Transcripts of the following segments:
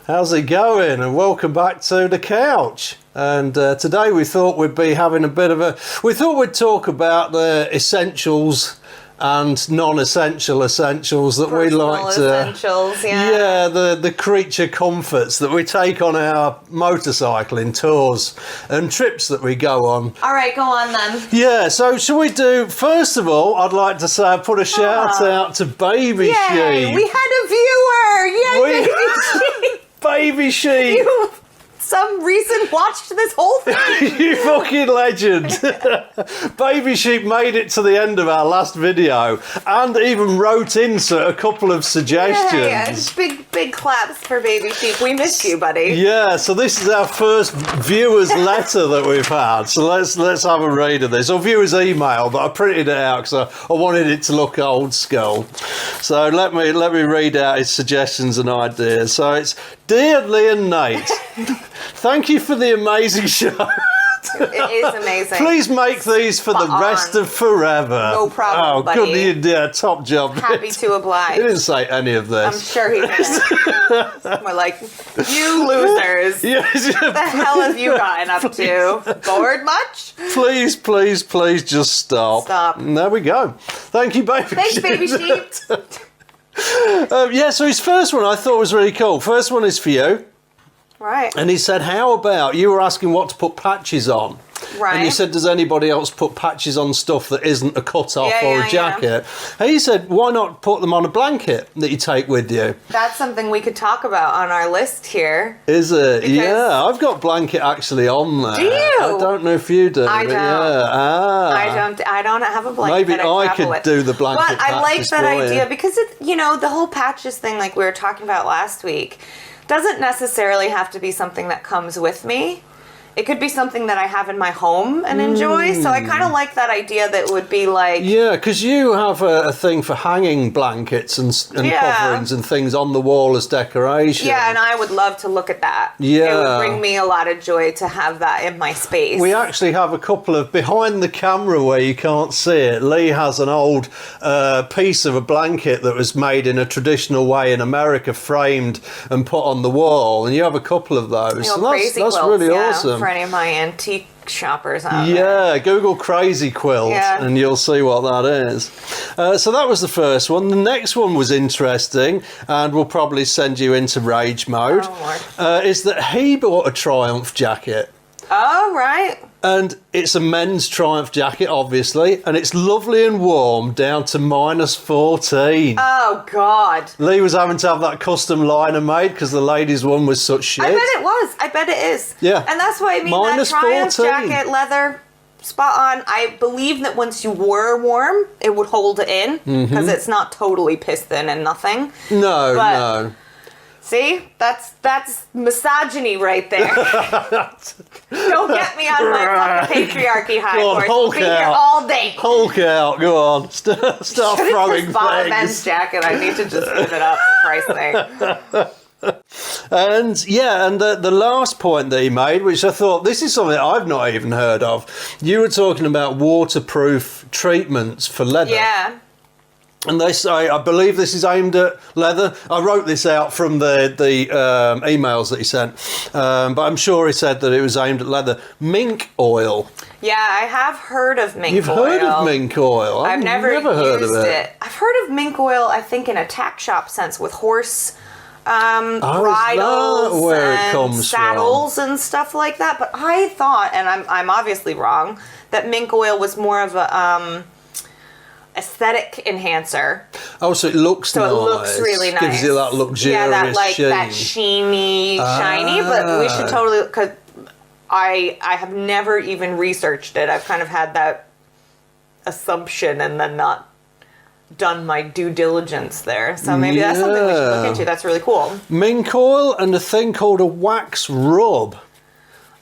How's it going? And welcome back to the couch. And today we thought we'd be having a bit of a... We thought we'd talk about the essentials and non-essential essentials that we like to... essentials, yeah. Yeah, the creature comforts that we take on our motorcycling tours and trips that we go on. All right, go on then. Yeah, so shall we do... First of all, I'd like to say, put a shout out to Babysheep. Yay, we had a viewer! Yay, Babysheep! Babysheep! You, some reason, watched this whole thing. You fucking legend. Babysheep made it to the end of our last video and even wrote in a couple of suggestions. Yeah. Big claps for Babysheep. We missed you, buddy. Yeah, so this is our first viewer's letter that we've had. So let's have a read of this. Or viewer's email, but I printed it out because I wanted it to look old school. So let me read out his suggestions and ideas. So it's, Dear Lee and Nate, thank you for the amazing show. It is amazing. Please make these for the rest of forever. No problem, Oh, buddy. good, yeah, top job. Happy to oblige. He didn't say any of this. I'm sure he didn't. We're like, you losers. Yes. What the hell have you gotten up to? Bored much? Please just stop. Stop. And there we go. Thank you, baby. Thanks, Babysheep. Yeah, so his first one I thought was really cool. First one is for you. Right. And he said, how about, you were asking what to put patches on. Right. And you said, does anybody else put patches on stuff that isn't a cut-off or a jacket? Yeah. And he said, why not put them on a blanket that you take with you? That's something we could talk about on our list here. Is it? Because yeah, I've got blanket actually on there. Do you? I don't know if you do. I don't. Yeah. I don't have a blanket. Maybe I could do the blanket. But I like that for idea you. because the whole patches thing, like we were talking about last week, doesn't necessarily have to be something that comes with me. It could be something that I have in my home and enjoy. So I kind of like that idea that would be like... Yeah, because you have a thing for hanging blankets and coverings and things on the wall as decoration. Yeah, and I would love to look at that. Yeah. It would bring me a lot of joy to have that in my space. We actually have a couple of... Behind the camera where you can't see it, Lee has an old piece of a blanket that was made in a traditional way in America, framed and put on the wall. And you have a couple of those. You know, that's really awesome. For any of my antique shoppers out there. there. Yeah, Google crazy quilt and you'll see what that is. So that was the first one. The next one was interesting and will probably send you into rage mode. Is that he bought a Triumph jacket. Oh, right. And it's a men's Triumph jacket, obviously, and it's lovely and warm down to -14. Oh, God. Lee was having to have that custom liner made because the ladies' one was such shit. I bet it was. I bet it is. Yeah. And that's why I mean that Triumph jacket, leather, spot on. I believe that once you were warm, it would hold it in because it's not totally piston and nothing. No. See, that's misogyny right there. Don't get me on my fucking patriarchy high horse. We'll be here all day. Hulk out, go on. Start throwing things. Bought a men's jacket. I need to just give it up. Christ's sake. And yeah, and the last point that he made, which I thought, this is something I've not even heard of. You were talking about waterproof treatments for leather. Yeah. And they say, I believe this is aimed at leather. I wrote this out from the emails that he sent, but I'm sure he said that it was aimed at leather. Mink oil. Yeah, I have heard of mink oil. You've heard of mink oil? I've never heard used of it. I've heard of mink oil, I think, in a tack shop sense with horse bridles and saddles and stuff like that. But I thought, and I'm obviously wrong, that mink oil was more of a... aesthetic enhancer. Oh, so it looks nice. So it looks really nice. Gives you that luxurious sheen. That sheeny, shiny. But we should totally, because I have never even researched it. I've kind of had that assumption and then not done my due diligence there. So maybe that's something we should look into. That's really cool. Mink oil and a thing called a wax rub.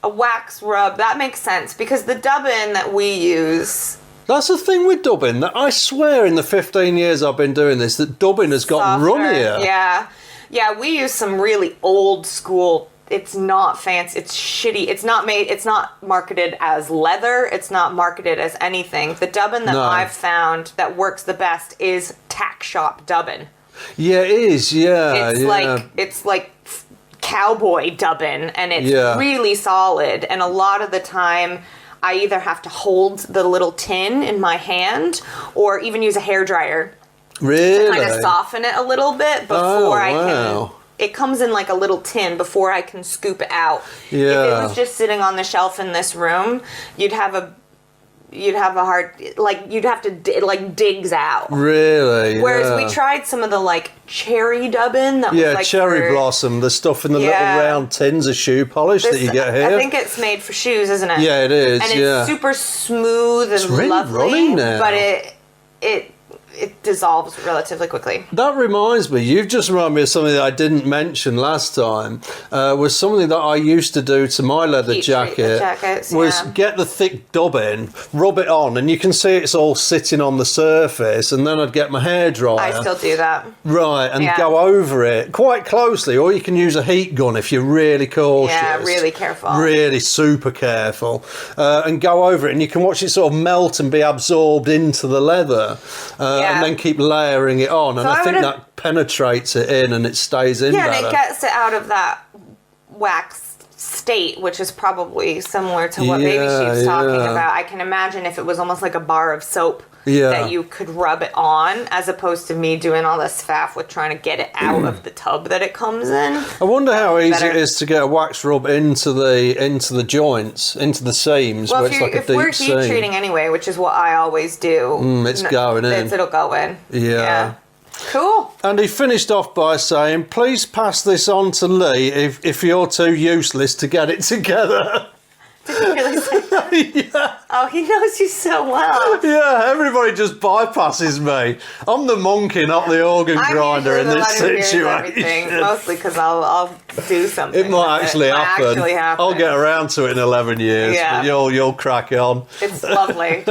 A wax rub. That makes sense because the dubbin that we use... That's the thing with dubbing. That I swear in the 15 years I've been doing this, that dubbing has gotten runnier. Yeah. Yeah, we use some really old school. It's not fancy. It's shitty. It's not marketed as leather. It's not marketed as anything. The dubbin that I've found that works the best is tack shop dubbin. Yeah, it is. Yeah. It's like cowboy dubbing, and it's really solid. And a lot of the time, I either have to hold the little tin in my hand or even use a hairdryer Really? to kind of soften it a little bit before I can. It comes in like a little tin before I can scoop it out. Yeah. If it was just sitting on the shelf in this room, you'd have a hard, like, you'd have to, like, digs out. Really? Whereas we tried some of the, like, cherry dubbing that was like cherry blossom, the stuff in the little round tins of shoe polish that you get here. I think it's made for shoes, isn't it? Yeah, it is. And it's super smooth and really lovely, running now. but it dissolves relatively quickly. That reminds me, you've just reminded me of something that I didn't mention last time, was something that I used to do to my leather jacket, was get the thick dubbing, rub it on, and you can see it's all sitting on the surface, and then I'd get my hairdryer. I still do that. Right, and go over it quite closely, or you can use a heat gun if you're really cautious. Yeah, really careful. Really super careful. And go over it, and you can watch it sort of melt and be absorbed into the leather. And then keep layering it on, and I think that penetrates it in and it stays in better. Yeah, and it gets it out of that wax state, which is probably similar to what Baby Sheep's talking about. I can imagine if it was almost like a bar of soap that you could rub it on, as opposed to me doing all this faff with trying to get it out of the tub that it comes in. I wonder how easy it is to get a wax rub into the joints, into the seams, where it's like a deep seam. If we're heat treating anyway, which is what I always do, it's going in. It'll go in. Yeah. Cool. And he finished off by saying, "Please pass this on to Lee if you're too useless to get it together." Did he really say that? Yeah. Oh, he knows you so well. Yeah, everybody just bypasses me. I'm the monkey, not the organ grinder in this situation. Mostly because I'll do something. It might actually happen. I'll get around to it in 11 years. Yeah. But you'll crack on. It's lovely.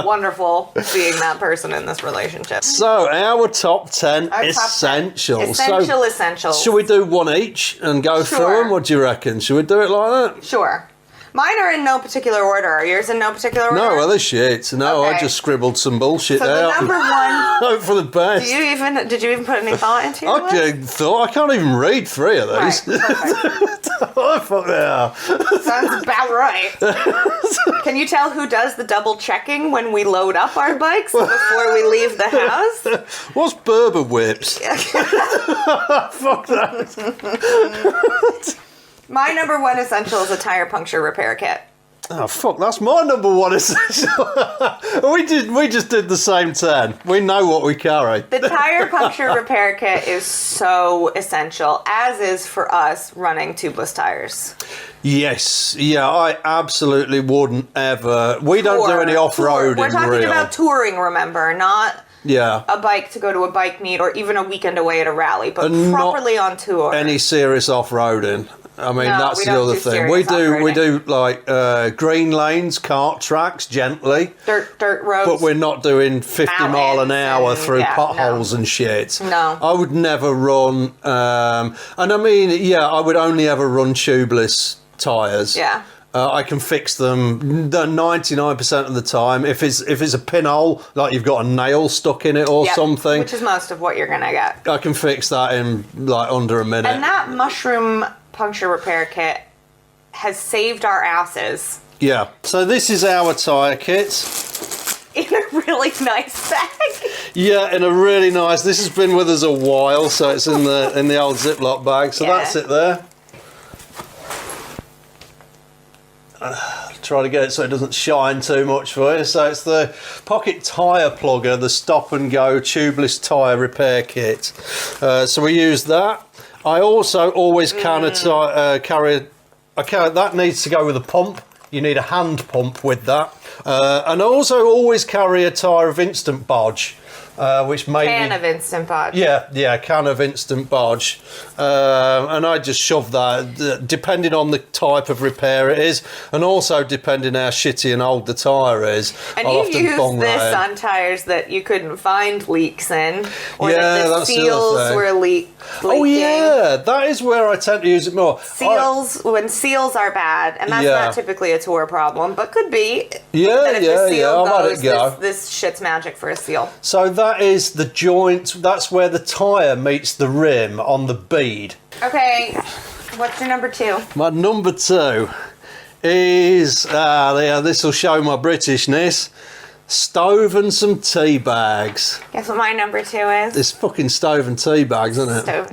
Wonderful being that person in this relationship. So, our top 10 essentials. Essentials. Should we do one each and go through them? What do you reckon? Should we do it like that? Sure. Mine are in no particular order. Are yours in no particular order? No, well, they're shit. No, Okay. I just scribbled some bullshit out. So the number one... Hope for the best. Did you even put any thought into your list? I can't even read 3 of these. Right, perfect. Oh, fuck they are. Sounds about right. Can you tell who does the double checking when we load up our bikes before we leave the house? What's Berber whips? Fuck that. My number one essential is a tire puncture repair kit. Oh, fuck, that's my number one essential. we just did the same 10. We know what we carry. The tire puncture repair kit is so essential, as is for us running tubeless tires. Yes, yeah, I absolutely wouldn't ever. We don't do any off-roading. We're talking about touring, remember, not a bike to go to a bike meet or even a weekend away at a rally, but properly on tour. Any serious off-roading. I mean, that's the other thing. We do like green lanes, kart tracks, gently. Dirt roads. But we're not doing 50 mile an hour through potholes and shit. No. I would never run, and I mean, I would only ever run tubeless tyres. Yeah. I can fix them 99% of the time. If it's a pinhole, like you've got a nail stuck in it or something, which is most of what you're gonna get, I can fix that in like under a minute. And that mushroom puncture repair kit has saved our asses. Yeah. So this is our tyre kit. In a really nice bag. Yeah, in a really nice. This has been with us a while, so it's in the old Ziploc bag. So that's it there. Try to get it so it doesn't shine too much for you. So it's the pocket tyre plugger, the stop and go tubeless tyre repair kit. So we use that. I also always carry that needs to go with a pump. You need a hand pump with that. And I also always carry a tyre of Instant Bodge. Which maybe can of Instant Bodge. Yeah, can of Instant Bodge, and I just shove that, depending on the type of repair it is, and also depending how shitty and old the tyre is. And you've used this on tyres that you couldn't find leaks in, or that the seals were leaking. Oh yeah, that is where I tend to use it more. When seals are bad, and that's not typically a tour problem, but could be. Yeah, I've had it go. This shit's magic for a seal. So that is the joint. That's where the tyre meets the rim on the bead. Okay, What's your number 2? My number 2 is, this will show my Britishness, stove and some tea bags. Guess what my number 2 is? It's fucking stove and tea bags, isn't it? Stove.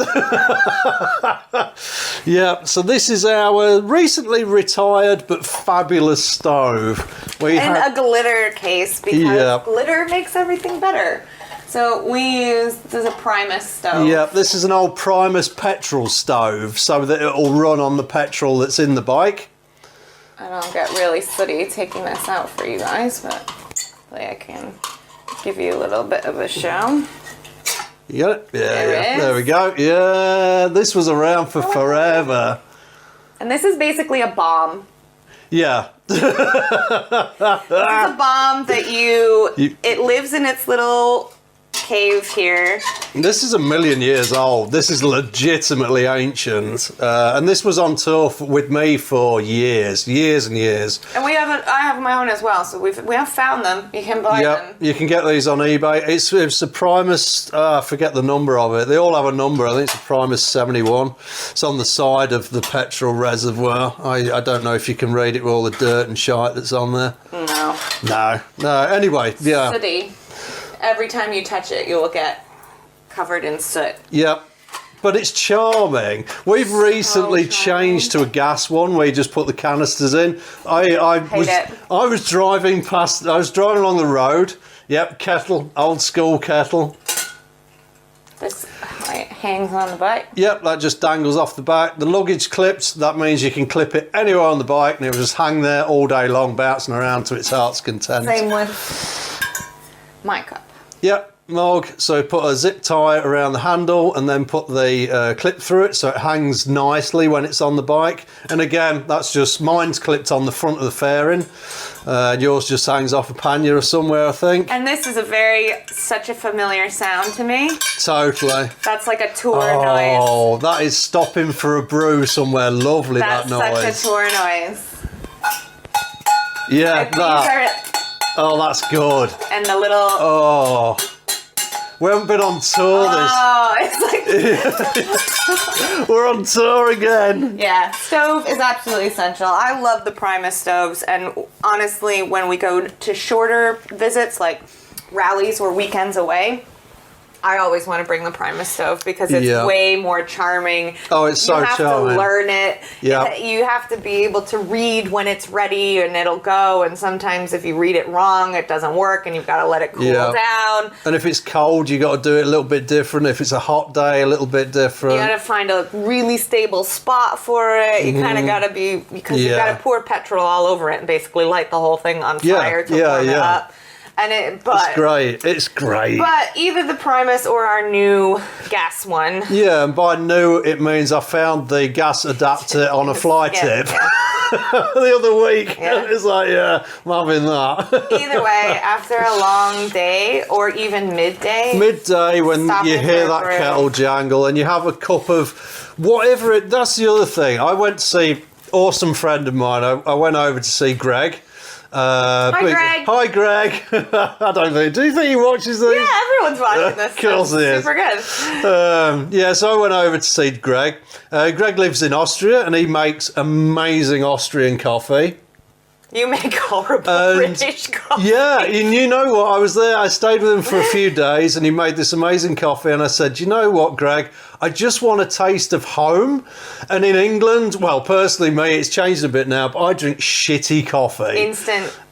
Yeah, so this is our recently retired but fabulous stove. In a glitter case, because Yeah. glitter makes everything better. So we use, this is a Primus stove. Yeah, this is an old Primus petrol stove, so that it'll run on the petrol that's in the bike. I don't get really sooty taking this out for you guys, but hopefully I can give you a little bit of a show. You got it? Yeah, There it there is. we go. Yeah, this was around for forever. And this is basically a bomb. Yeah. This is a bomb that it lives in its little cave here. This is 1,000,000 years old. This is legitimately ancient. And this was on tour with me for years and years. And I have my own as well, so we have found them. You can buy them. Yep, you can get these on eBay. It's a Primus, I forget the number of it. They all have a number. I think it's a Primus 71. It's on the side of the petrol reservoir. I don't know if you can read it with all the dirt and shite that's on there. No. No. Anyway, yeah. Sooty. Every time you touch it, you'll get covered in soot. Yep. But it's charming. We've recently changed to a gas one where you just put the canisters in. I was driving along the road. Yep, kettle, old school kettle. This hangs on the bike. Yep, that just dangles off the back. The luggage clips, that means you can clip it anywhere on the bike and it will just hang there all day long, bouncing around to its heart's content. Same with my cup. Yep, mug. So put a zip tie around the handle and then put the clip through it so it hangs nicely when it's on the bike. And again, that's just, mine's clipped on the front of the fairing. Yours just hangs off a pannier or somewhere, I think. And this is such a familiar sound to me. Totally. That's like a tour noise. Oh, that is stopping for a brew somewhere. Lovely, that noise. That's such a tour noise. Yeah, that. Oh, that's good. And the little... Oh. We haven't been on tour We're on tour again. Yeah, stove is absolutely essential. I love the Primus stoves, and honestly, when we go to shorter visits, like rallies or weekends away, I always want to bring the Primus stove because it's way more charming. Oh, it's so charming. You have to learn it. Yeah. You have to be able to read when it's ready and it'll go. And sometimes if you read it wrong, it doesn't work and you've got to let it cool down. And if it's cold, you got to do it a little bit different. If it's a hot day, a little bit different. You got to find a really stable spot for it. You kind of got to be, because you got to pour petrol all over it and basically light the whole thing on fire to warm it up. It's great. It's great. But either the Primus or our new gas one. Yeah, and by new it means I found the gas adapter on a fly tip the other week. Yeah. It's like, I'm having that. Either way, after a long day or even midday when you hear that kettle jangle and you have a cup of whatever that's the other thing. I went to see awesome friend of mine. I went over to see Greg. Hi, Greg. I don't think. Do you think he watches these? Yeah, everyone's watching this. Of course he is. Super good. So I went over to see Greg. Greg lives in Austria and he makes amazing Austrian coffee. You make horrible British coffee. Yeah, and you know what? I was there. I stayed with him for a few days and he made this amazing coffee. And I said, you know what, Greg? I just want a taste of home. And in England, well, personally, me, it's changed a bit now, but I drink shitty coffee.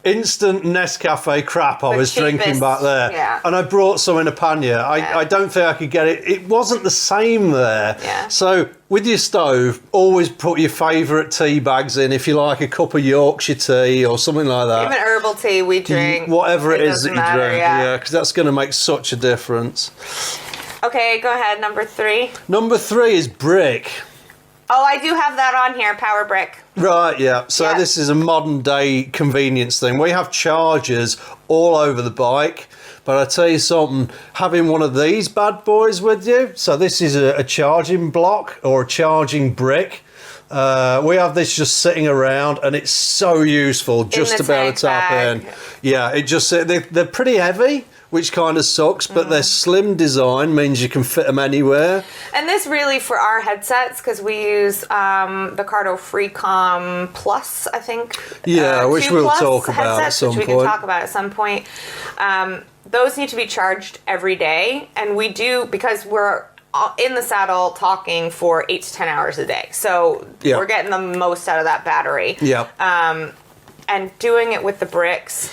Instant Nescafe crap I was drinking back there. Yeah. And I brought some in a pannier. I don't think I could get it. It wasn't the same there. Yeah. So with your stove, always put your favourite tea bags in. If you like a cup of Yorkshire tea or something like that. Even herbal tea we drink. Whatever it is that you drink. Yeah, because that's going to make such a difference. Okay, go ahead. Number 3. Number 3 is brick. Oh, I do have that on here, power brick. Right, yeah. So this is a modern day convenience thing. We have chargers all over the bike, but I tell you something, having one of these bad boys with you, so this is a charging block or a charging brick. We have this just sitting around and it's so useful just to be able to tap in. Yeah, they're pretty heavy. which kind of sucks, but their slim design means you can fit them anywhere. And this really for our headsets, because we use the Cardo Freecom Plus, I think. Yeah, which 2 we'll Plus talk about at headsets, some which we point. can talk about at some point. Those need to be charged every day, and we do, because we're in the saddle talking for 8 to 10 hours a day. So Yeah. we're getting the most out of that battery. Yeah. And doing it with the bricks,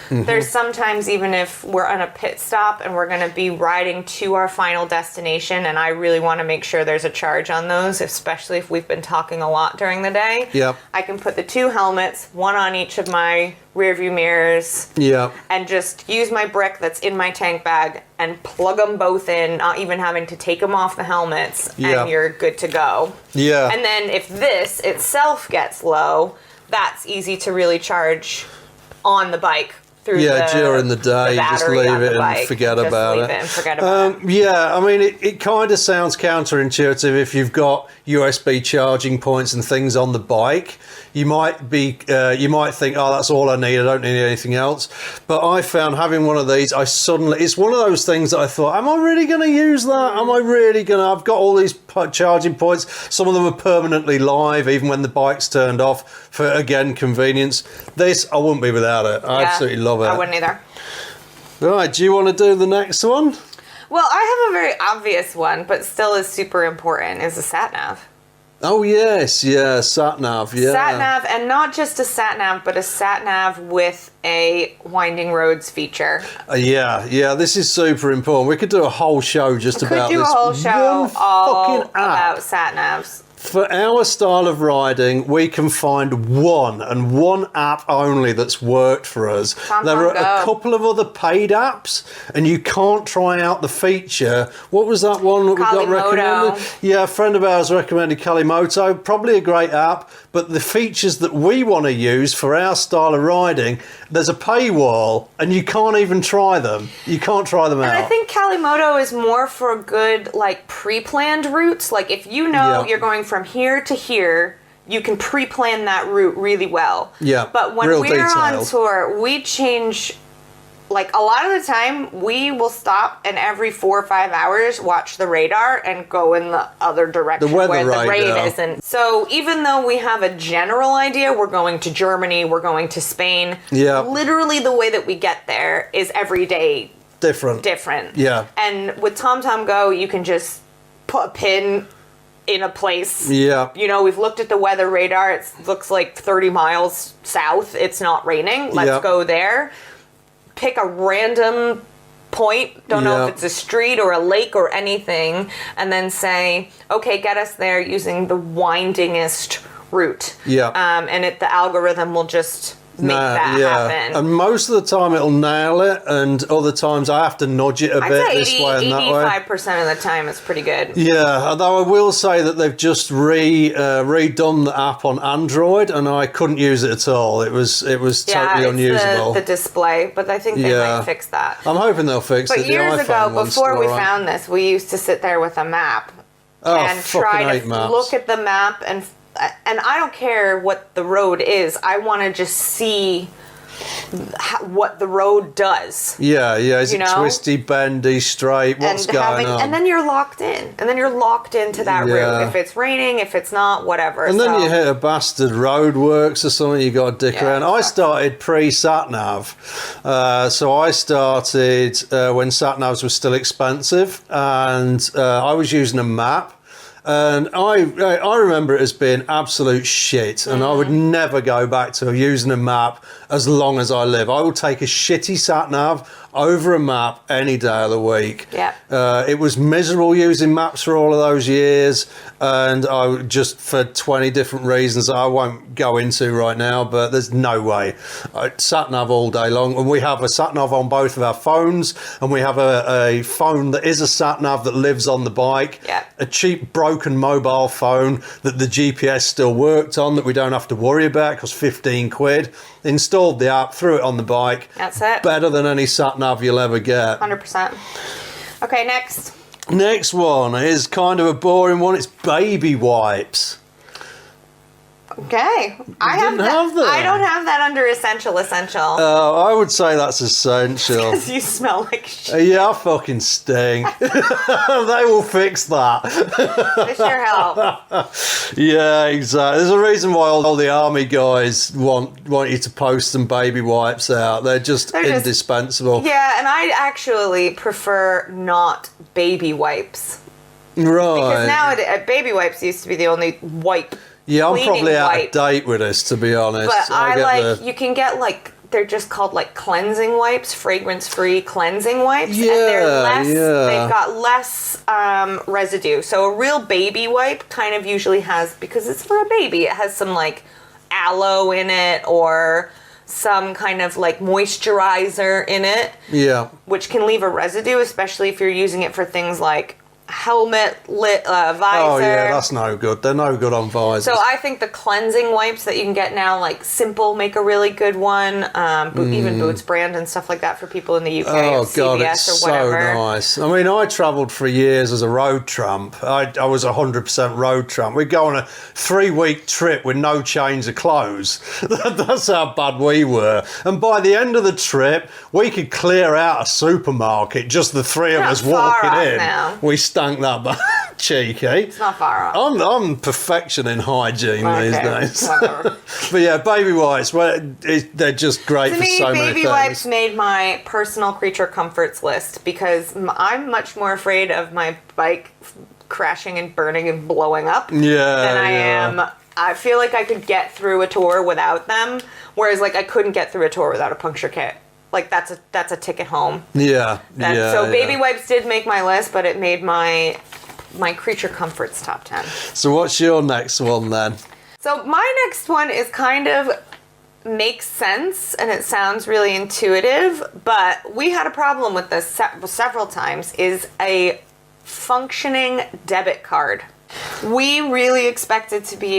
there's sometimes, even if we're on a pit stop and we're going to be riding to our final destination, and I really want to make sure there's a charge on those, especially if we've been talking a lot during the day. Yep. I can put the 2 helmets, one on each of my rear view mirrors, Yeah. and just use my brick that's in my tank bag and plug them both in, not even having to take them off the helmets, Yeah. and you're good to go. Yeah. And then if this itself gets low, that's easy to really charge on the bike through during the day, you just battery leave on the it and bike. forget Just about leave it. and forget about it. Yeah, I mean, it kind of sounds counterintuitive if you've got USB charging points and things on the bike. You might think, oh, that's all I need. I don't need anything else. But I found having one of these, it's one of those things that I thought, am I really going to use that? Am I really going to? I've got all these charging points. Some of them are permanently live, even when the bike's turned off, for, again, convenience. This, I wouldn't be without it. I absolutely love it. I wouldn't either. Right, do you want to do the next one? Well, I have a very obvious one, but still is super important, is a sat nav. Oh yes, yeah, sat nav, yeah. Sat nav, and not just a sat nav, but a sat nav with a winding roads feature. Yeah, this is super important. We could do a whole show just about Could do this a whole show one all fucking app. about sat navs. For our style of riding, we can find one app only that's worked for us. There are a couple of other paid apps, and you can't try out the feature. What was that one that we got recommended? Yeah, a friend of ours recommended Kalimoto. Probably a great app, but the features that we want to use for our style of riding, there's a paywall, and you can't even try them. You can't try them out. And I think Kalimoto is more for good, like, pre-planned routes. Like, if you know you're going from here to here, you can pre-plan that route really well. Yeah, but when real we're on detailed. tour, we change. Like, a lot of the time, we will stop and every 4 or 5 hours watch the radar and go in the other direction The weather where the radar. rain isn't. So even though we have a general idea, we're going to Germany, we're going to Spain. Yeah. Literally the way that we get there is every day Different. Yeah. And with TomTom Go, you can just put a pin in a place. Yeah. You know, we've looked at the weather radar. It looks like 30 miles south. It's not raining. Let's go there. Pick a random point. Don't know if it's a street or a lake or anything. And then say, okay, get us there using the windingest route. Yeah. And the algorithm will just make that happen. And most of the time it'll nail it, and other times I have to nudge it a bit this way and that way. 85% of the time it's pretty good. Yeah, although I will say that they've just redone the app on Android, and I couldn't use it at all. It was totally unusable. The display, but I think they might fix that. I'm hoping they'll fix it. But years the ago, iPhone one's before still we alright. found this, we used to sit there with a map and fucking try hate to maps. look at the map, and I don't care what the road is. I want to just see what the road does. Yeah, is it twisty, bendy, straight? What's going on? And then you're locked in. And then you're locked into that route. If it's raining, if it's not, whatever. And then you hit a bastard roadworks or something, you got to dick around. I started pre-sat-nav. So I started when sat-navs were still expensive, and I was using a map. And I remember it as being absolute shit, and I would never go back to using a map as long as I live. I will take a shitty sat-nav over a map any day of the week. Yeah. It was miserable using maps for all of those years, and I just, for 20 different reasons I won't go into right now, but there's no way. Sat-nav all day long, and we have a sat-nav on both of our phones, and we have a phone that is a sat-nav that lives on the bike. Yeah. A cheap broken mobile phone that the GPS still worked on, that we don't have to worry about, cost 15 quid. Installed the app, threw it on the bike. That's it. Better than any sat-nav you'll ever get. 100%. Okay, next. Next one is kind of a boring one. It's baby wipes. Okay. I didn't have them. I don't have that under essential. I would say that's essential. Because you smell like shit. Yeah, I fucking stink. They will fix that. They sure help. Yeah, exactly. There's a reason why all the army guys want you to post some baby wipes out. They're just indispensable. Yeah, and I actually prefer not baby wipes. Right. Because now baby wipes used to be the only wipe. Yeah, I'm probably out wipe. of date with this, to be honest. But you can get like, they're just called like cleansing wipes, fragrance-free cleansing wipes. Yeah, and they've got less residue. So a real baby wipe kind of usually has, because it's for a baby, it has some like aloe in it or some kind of like moisturizer in it. Yeah. Which can leave a residue, especially if you're using it for things like helmet, visor. Oh yeah, that's no good. They're no good on visors. So I think the cleansing wipes that you can get now, like Simple, make a really good one. Even Boots brand and stuff like that for people in the UK. Oh CVS God, it's or whatever. so nice. I mean, I travelled for years as a road tramp. I was 100% road tramp. We'd go on a 3-week trip with no change of clothes. That's how bad we were. And by the end of the trip, we could clear out a supermarket, just the three of us walking in. Now. We stank that bad. Cheeky. It's not far off. I'm perfection in hygiene these days. Whatever. But yeah, baby wipes, well, they're just great To for me, so many baby things. wipes made my personal creature comforts list because I'm much more afraid of my bike crashing and burning and blowing up than I am. I feel like I could get through a tour without them, whereas like I couldn't get through a tour without a puncture kit. Like that's a ticket home. Yeah. So baby wipes did make my list, but it made my creature comforts top 10. So what's your next one then? So my next one is kind of makes sense and it sounds really intuitive, but we had a problem with this several times, is a functioning debit card. I really expected to be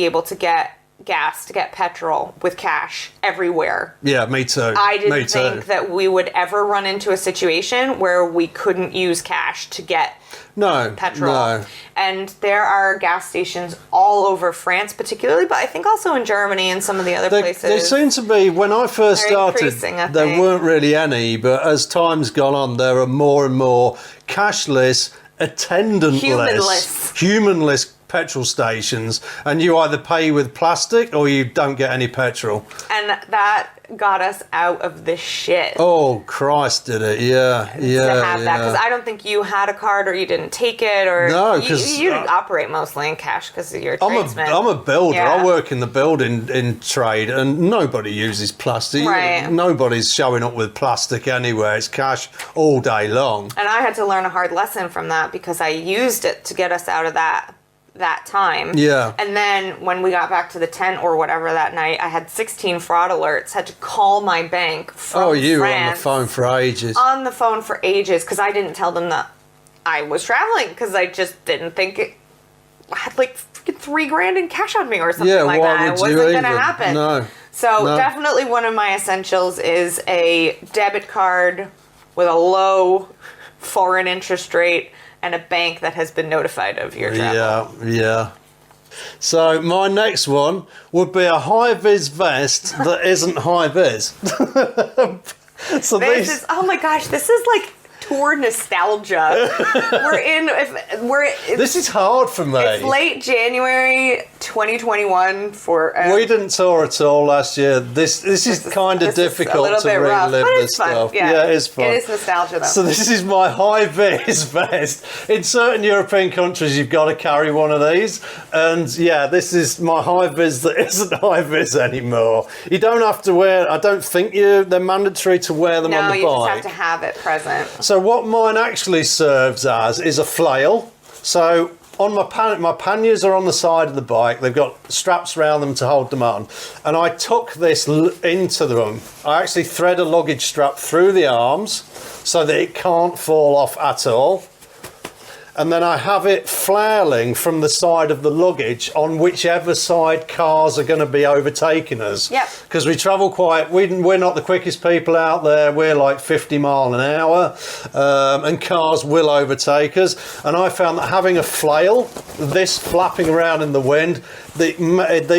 able to get gas, to get petrol with cash everywhere. Yeah, me too. I didn't think that we would ever run into a situation where we couldn't use cash to get petrol. No. And there are gas stations all over France particularly, but I think also in Germany and some of the other places. They seem to be, when I first started, there weren't really any, but as time's gone on, there are more and more cashless, attendantless, humanless petrol stations, and you either pay with plastic or you don't get any petrol. And that got us out of the shit. Oh Christ, did it? Yeah. To have that, because I don't think you had a card or you didn't take it, or no, because you operate mostly in cash because you're a tradesman. I'm a builder. Yeah. I work in the building trade, and nobody uses plastic. Right. Nobody's showing up with plastic anywhere. It's cash all day long. And I had to learn a hard lesson from that because I used it to get us out of that time. Yeah. And then when we got back to the tent or whatever that night, I had 16 fraud alerts, had to call my bank from you were on the France. phone for ages. On the phone for ages because I didn't tell them that I was traveling because I just didn't think I had like $3,000 in cash on me or something like that. It wasn't going to happen. No. So definitely one of my essentials is a debit card with a low foreign interest rate and a bank that has been notified of your travel. Yeah. So my next one would be a high-vis vest that isn't high-vis. So oh my gosh, this is like tour nostalgia. This is hard for me. It's late January 2021 we didn't tour at all last year. This is kind of difficult to relive this stuff. Yeah, it is fun. It is nostalgia though. So this is my high-vis vest. In certain European countries, you've got to carry one of these. And yeah, this is my high-vis that isn't high-vis anymore. You don't have to wear, I don't think they're mandatory to wear them on the bike. No, you just have to have it present. So what mine actually serves as is a flail. So on my panniers are on the side of the bike. They've got straps around them to hold them on. And I tuck this into them. I actually thread a luggage strap through the arms so that it can't fall off at all. and then I have it flailing from the side of the luggage on whichever side cars are going to be overtaking us. Yep. Because we travel we're not the quickest people out there. We're like 50 mile an hour, and cars will overtake us. And I found that having a flail, this flapping around in the wind, they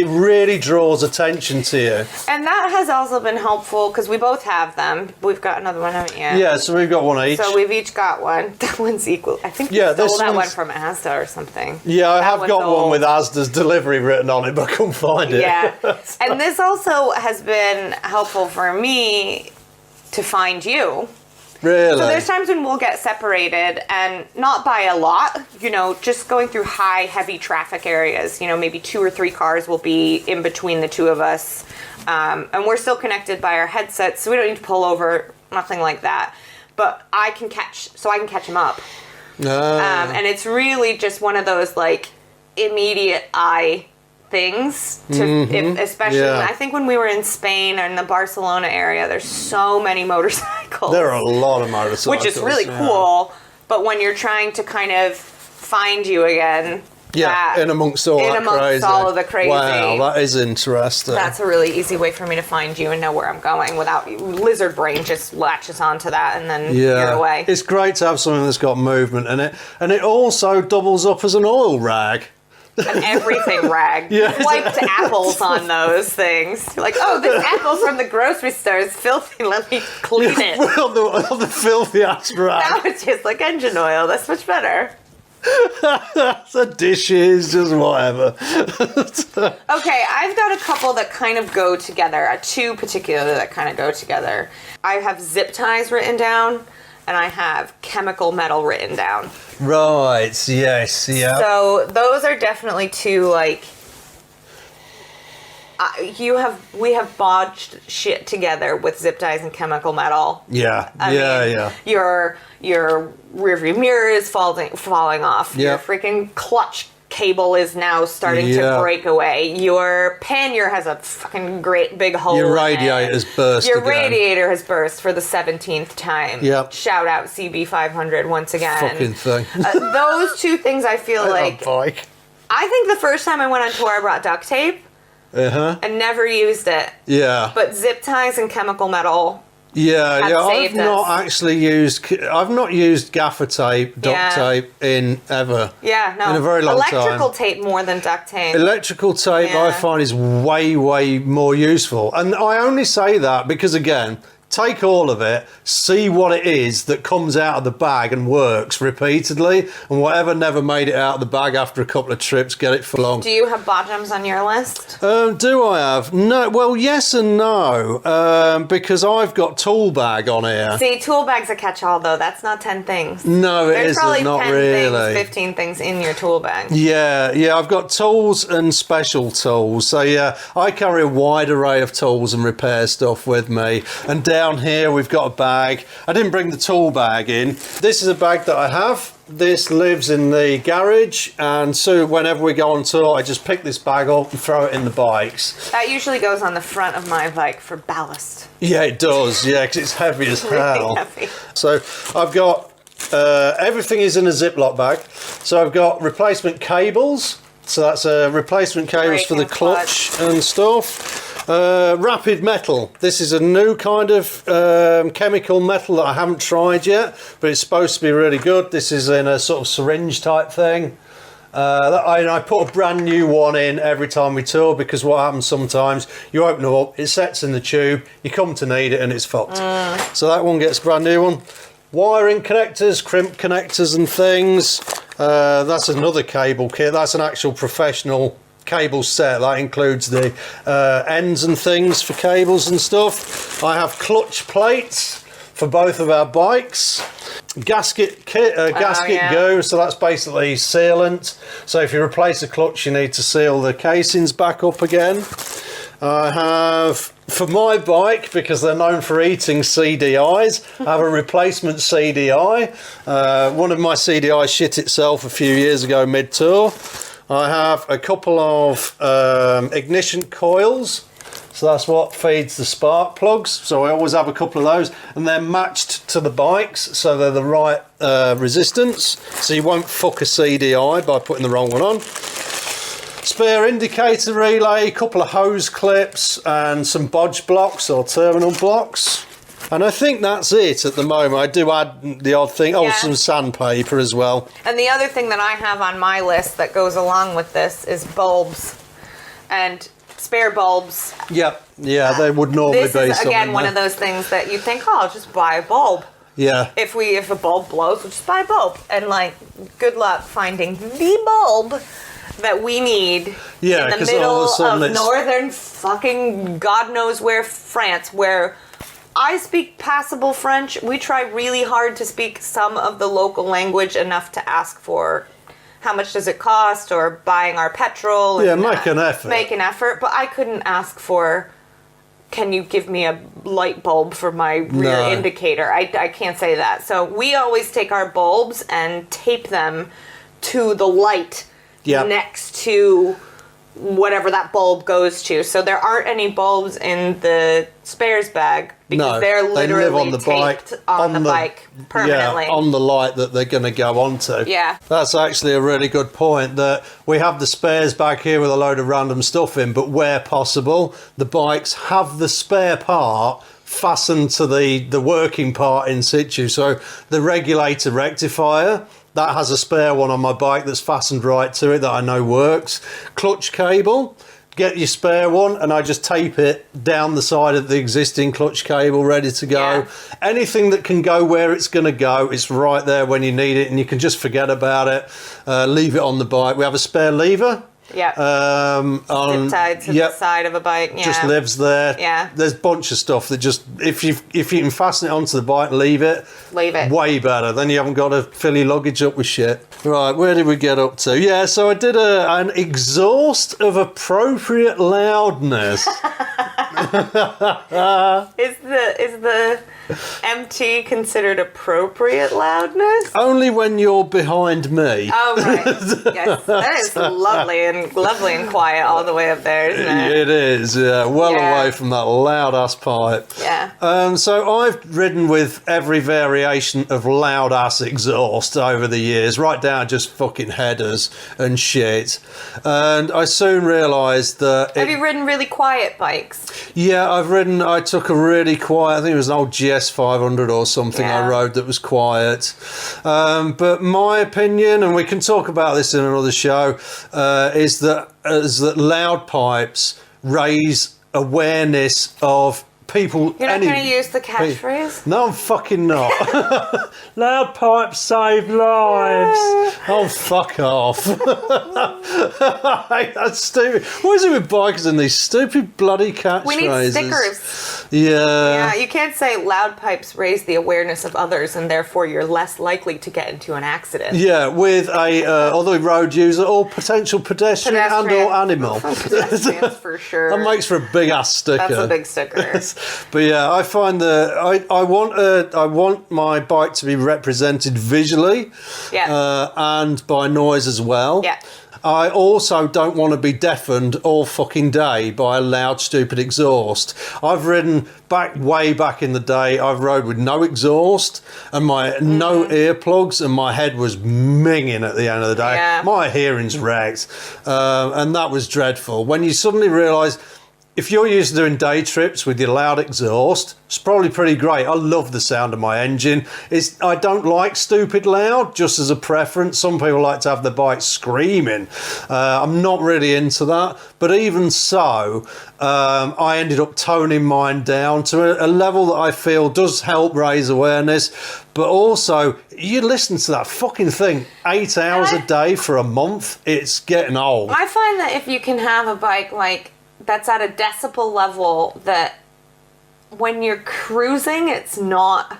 really draws attention to you. And that has also been helpful because we both have them. We've got another one, haven't you? Yeah, so we've got one each. So we've each got one. That one's equal. I think we stole that one from Asda or something. Yeah, I have got old. one with Asda's delivery written on it, but I couldn't find it. Yeah. And this also has been helpful for me to find you. Really? So there's times when we'll get separated, and not by a lot, just going through high, heavy traffic areas. Maybe 2 or 3 cars will be in between the two of us. And we're still connected by our headsets, so we don't need to pull over, nothing like that. But I can catch him up. And it's really just one of those, like, immediate eye things, especially I think when we were in Spain or in the Barcelona area, there's so many motorcycles. There are a lot of motorcycles. Which is really cool, but when you're trying to kind of find you again... in amongst all of the crazy. Wow, that is interesting. That's a really easy way for me to find you and know where I'm going without lizard brain just latches onto that and then you're away. It's great to have something that's got movement in it, and it also doubles up as an oil rag. An everything rag. Wiped apples on those things. You're like, oh, this apple from the grocery store is filthy. Let me clean it. on the filthy ass rag. Now it's just like engine oil. That's much better. The dishes, just whatever. Okay, I've got a couple that kind of go together. 2 particularly that kind of go together. I have zip ties written down, and I have chemical metal written down. Right, yes, yeah. So those are definitely 2, like... we have bodged shit together with zip ties and chemical metal. Yeah, yeah. Your rearview mirror is falling off. Yep. Your freaking clutch cable is now starting to break away. Your pannier has a fucking great big hole. Your radiator's burst. Your radiator has burst for the 17th time. Yep. Shout out CB500 once again. Fucking thing. Those 2 things I feel like. Bike. I think the first time I went on tour, I brought duct tape. And never used it. Yeah. But zip ties and chemical metal. I've not used gaffer tape, duct tape in ever. Yeah, no. In a very long time. Electrical tape more than duct tape. Electrical tape I find is way, way more useful. And I only say that because, again, take all of it, see what it is that comes out of the bag and works repeatedly, and whatever never made it out of the bag after a couple of trips, get it for long. Do you have bottoms on your list? Do I have? No. Well, yes and no, because I've got tool bag on here. See, tool bag's a catch-all, though. That's not 10 things. No, it There's isn't. probably Not 10 really. things, 15 things in your tool bag. Yeah, I've got tools and special tools. So, yeah, I carry a wide array of tools and repair stuff with me. And down here, we've got a bag. I didn't bring the tool bag in. This is a bag that I have. This lives in the garage, and so whenever we go on tour, I just pick this bag up and throw it in the bikes. That usually goes on the front of my bike for ballast. Yeah, it does. Yeah, because it's heavy as hell. Really heavy. So I've got everything is in a Ziploc bag. So I've got replacement cables. So that's replacement cables for the clutch and stuff. Rapid metal. This is a new kind of chemical metal that I haven't tried yet, but it's supposed to be really good. This is in a sort of syringe type thing. I put a brand new one in every time we tour, because what happens sometimes, you open it up, it sets in the tube, you come to need it and it's fucked. So that one gets a brand new one. Wiring connectors, crimp connectors and things. That's another cable kit. That's an actual professional cable set. That includes the ends and things for cables and stuff. I have clutch plates for both of our bikes. Gasket kit, go, so that's basically sealant. So if you replace a clutch, you need to seal the casings back up again. I have, for my bike, because they're known for eating CDIs, I have a replacement CDI. One of my CDIs shit itself a few years ago mid-tour. I have a couple of ignition coils. So that's what feeds the spark plugs. So I always have a couple of those, and they're matched to the bikes, so they're the right resistance. So you won't fuck a CDI by putting the wrong one on. Spare indicator relay, a couple of hose clips, and some bodge blocks or terminal blocks. And I think that's it at the moment. I do add the odd thing. Oh, some sandpaper as well. And the other thing that I have on my list that goes along with this is bulbs and spare bulbs. Yep. Yeah, they would normally be something. This is, again, one of those things that you think, oh, I'll just buy a bulb. Yeah. If a bulb blows, we'll just buy a bulb. And, like, good luck finding the bulb that we need in the middle of northern fucking God knows where France, where I speak passable French. We try really hard to speak some of the local language enough to ask for how much does it cost or buying our petrol. Yeah, make an effort. Make an effort. But I couldn't ask for, can you give me a light bulb for my rear indicator? I can't say that. So we always take our bulbs and tape them to the light next to whatever that bulb goes to. So there aren't any bulbs in the spares bag because they're literally taped on the bike permanently. Yeah, on the light that they're going to go onto. Yeah. That's actually a really good point, that we have the spares bag here with a load of random stuff in, but where possible, the bikes have the spare part fastened to the working part in situ. So the regulator rectifier, that has a spare one on my bike that's fastened right to it that I know works. Clutch cable, get your spare one, and I just tape it down the side of the existing clutch cable ready to go. Yeah. Anything that can go where it's going to go, it's right there when you need it, and you can just forget about it. Leave it on the bike. We have a spare lever. Yeah. Zip tied to the side of a bike. Yeah. Just lives there. Yeah. There's a bunch of stuff that just, if you can fasten it onto the bike and leave it. Way better. Then you haven't got to fill your luggage up with shit. Right, where did we get up to? Yeah, so I did an exhaust of appropriate loudness. Is the MT considered appropriate loudness? Only when you're behind me. Oh, right. Yes, that is lovely and quiet all the way up there, isn't it? It is, yeah. Away from that loud-ass pipe. Yeah. So I've ridden with every variation of loud-ass exhaust over the years, right down just fucking headers and shit. And I soon realised that... Have you ridden really quiet bikes? Yeah, I took a really quiet, I think it was an old GS500 or something I rode that was quiet. But my opinion, and we can talk about this in another show, is that loud pipes raise awareness of people. You're not going to use the catchphrase? No, I'm fucking not. Loud pipes save lives. Oh, fuck off. That's stupid. What is it with bikers and these stupid bloody catchphrases? We need stickers. Yeah. Yeah, you can't say loud pipes raise the awareness of others and therefore you're less likely to get into an accident. Yeah, with a other road user or potential pedestrian and or animal. Pedestrians for sure. That makes for a big ass sticker. That's a big sticker. But yeah, I find that I want my bike to be represented visually, and by noise as well. Yeah. I also don't want to be deafened all fucking day by a loud, stupid exhaust. I've ridden way back in the day, I've rode with no exhaust and no earplugs, and my head was minging at the end of the day. Yeah. My hearing's wrecked, and that was dreadful. When you suddenly realise, if you're used to doing day trips with your loud exhaust, it's probably pretty great. I love the sound of my engine. I don't like stupid loud, just as a preference. Some people like to have their bike screaming. I'm not really into that. But even so, I ended up toning mine down to a level that I feel does help raise awareness. But also, you listen to that fucking thing 8 hours a day for a month, it's getting old. I find that if you can have a bike that's at a decibel level that when you're cruising, it's not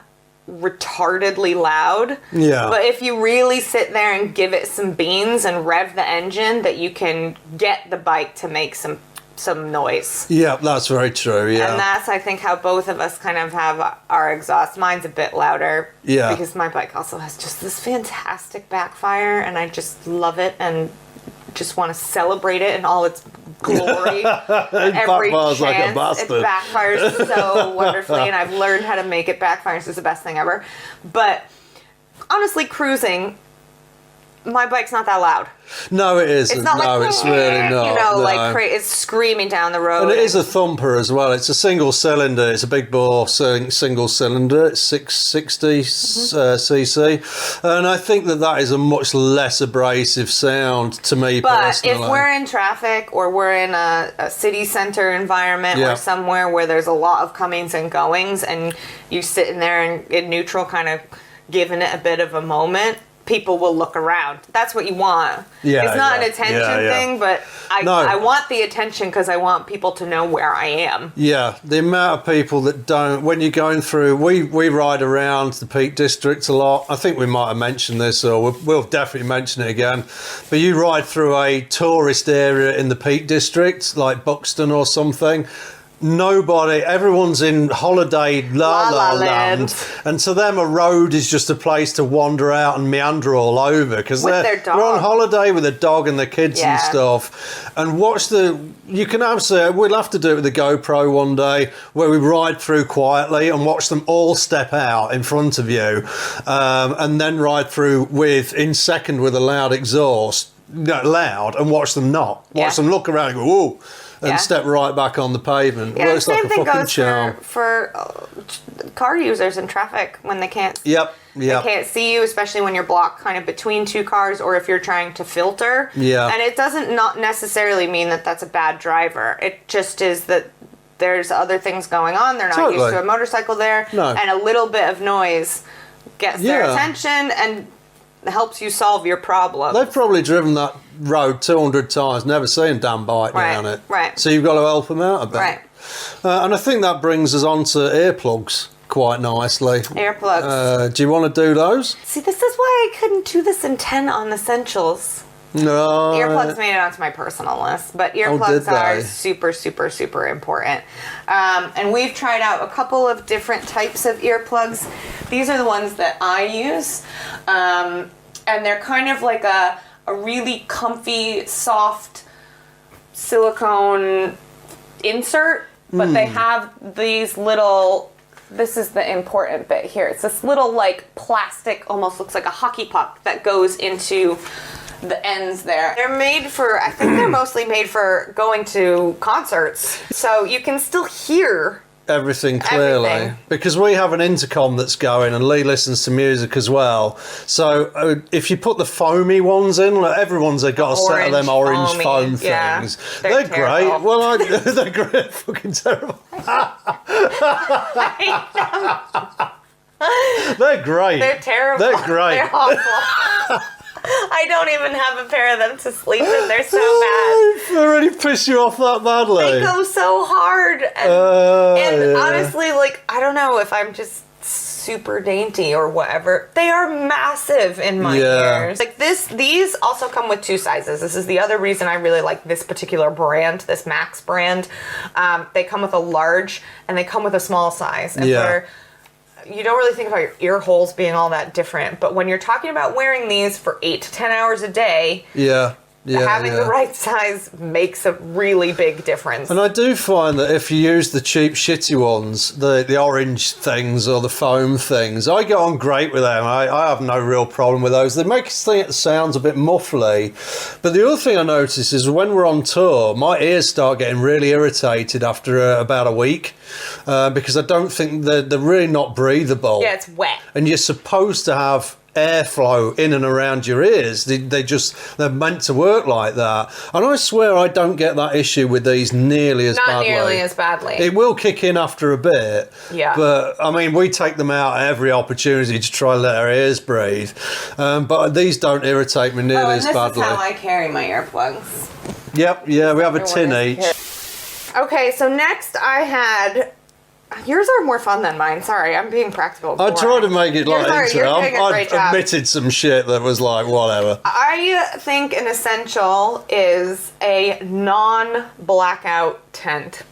retardedly loud. Yeah. But if you really sit there and give it some beans and rev the engine, that you can get the bike to make some noise. Yeah, that's very true, yeah. And that's, I think, how both of us kind of have our exhaust. Mine's a bit louder. Yeah. Because my bike also has just this fantastic backfire, and I just love it and just want to celebrate it in all its glory. Every backfires like a chance. It bastard. backfires so wonderfully, and I've learned how to make it backfire. It's the best thing ever. But honestly, cruising, my bike's not that loud. No, it isn't. It's not no, like, it's really not. you know, no. like it's screaming down the road. And it is a thumper as well. It's a single cylinder. It's a big bore single cylinder. It's 660 cc. And I think that is a much less abrasive sound to me personally. But if we're in traffic or we're in a city center environment Yeah. or somewhere where there's a lot of comings and goings and you sitting there in neutral kind of giving it a bit of a moment, people will look around. That's what you want. Yeah, it's not yeah. an attention Yeah, yeah. thing, but I want the attention because I want people to know where I am. Yeah, the amount of people that don't, when you're going through, we ride around the Peak District a lot. I think we might have mentioned this, or we'll definitely mention it again. But you ride through a tourist area in the Peak District, like Buxton or something. Everyone's in holiday la la land, and to them a road is just a place to wander out and meander all over because they're on holiday with a dog and the kids and stuff. And you can absolutely, we'll have to do it with the GoPro one day where we ride through quietly and watch them all step out in front of you, and then ride through in second with a loud exhaust, loud, and watch them watch them look around and go, whoa. And step right back on the pavement. Yeah, Works the same like a thing fucking goes charm. for car users in traffic when they can't. Yep. They can't see you, especially when you're blocked kind of between two cars, or if you're trying to filter. Yeah. And it doesn't not necessarily mean that that's a bad driver. It just is that there's other things going on. They're not used to a motorcycle there, and a little bit of noise gets their attention and helps you solve your problem. They've probably driven that road 200 times, never seen a damn bike down it. Right. So you've got to help them out a bit. Right. And I think that brings us on to earplugs quite nicely. Earplugs. Do you want to do those? See, this is why I couldn't do this in 10 on essentials. No. Earplugs made it onto my personal list, but earplugs are super, super, super important. And we've tried out a couple of different types of earplugs. These are the ones that I use. And they're kind of like a really comfy, soft silicone insert, but they have these little, this is the important bit here. It's this little like plastic, almost looks like a hockey puck that goes into the ends there. They're made for, I think they're mostly made for going to concerts. So you can still hear everything clearly because we have an intercom that's going and Lee listens to music as well, so if you put the foamy ones in, like everyone's got a set of them orange foam things. They're great. Well, they're great. Fucking terrible. They're great. They're terrible. They're great. They're awful. I don't even have a pair of them to sleep in. They're so bad. They really piss you off that badly. They go so hard. And honestly, like, I don't know if I'm just super dainty or whatever. They are massive in my ears. Like these also come with two sizes. This is the other reason I really like this particular brand, this Max brand. They come with a large and they come with a small size. And you don't really think about your ear holes being all that different, but when you're talking about wearing these for 8 to 10 hours a day, having the right size makes a really big difference. And I do find that if you use the cheap shitty ones, the orange things or the foam things, I get on great with them. I have no real problem with those. They make it sounds a bit muffly. But the other thing I notice is when we're on tour, my ears start getting really irritated after about a week because I don't think they're really not breathable. Yeah, it's wet. And you're supposed to have airflow in and around your ears. They're meant to work like that. And I swear I don't get that issue with these nearly as badly. Not nearly as badly. It will kick in after a bit. Yeah. But I mean, we take them out at every opportunity to try and let our ears breathe. But these don't irritate me nearly as badly. This is how I carry my earplugs. Yep. Yeah, we have a tin each. Okay, so next I had. Yours are more fun than mine. Sorry, I'm being practical. I tried to make it like I admitted some shit that was like whatever. I think an essential is a non-blackout tent.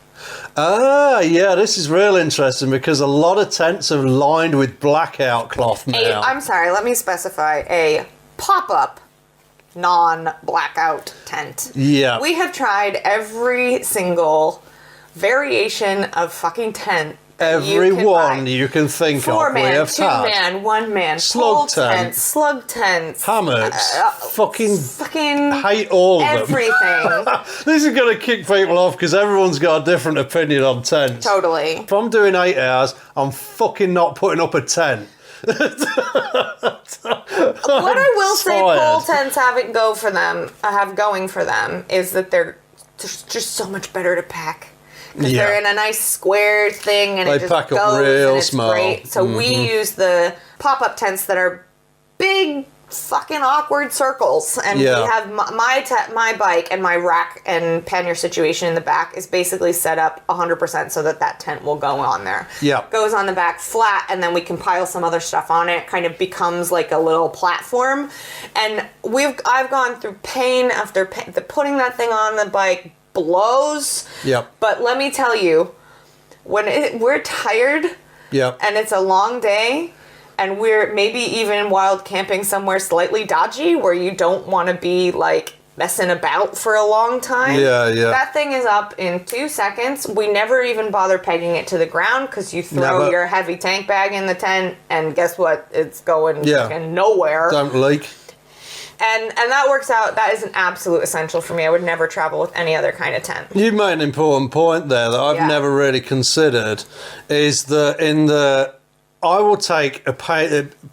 Yeah, this is real interesting because a lot of tents are lined with blackout cloth now. I'm sorry, let me specify. A pop-up non-blackout tent. Yeah. We have tried every single variation of fucking tent. Every one you can think of. 4-man, we have 2-man, 1-man, slug pole tent, tents, slug tents, hammocks, fucking hate all of everything. them. This is going to kick people off because everyone's got a different opinion on tents. Totally. If I'm doing 8 hours, I'm fucking not putting up a tent. What I will say pole tents have going for them is that they're just so much better to pack. Because they're in a nice square thing and they it just pack goes up real and it's small. great. So we use the pop-up tents that are big fucking awkward circles. And we have my bike and my rack and pannier situation in the back is basically set up 100% so that tent will go on there. Yeah. Goes on the back flat and then we can pile some other stuff on it. Kind of becomes like a little platform. And I've gone through pain after pain. Putting that thing on the bike blows. Yep. But let me tell you, when we're tired and it's a long day and we're maybe even wild camping somewhere slightly dodgy where you don't want to be like messing about for a long time. That thing is up in 2 seconds. We never even bother pegging it to the ground because you throw your heavy tank bag in the tent and guess what? It's going fucking nowhere. Don't leak. And that works out. That is an absolute essential for me. I would never travel with any other kind of tent. You made an important point there that I've never really considered, is that I will take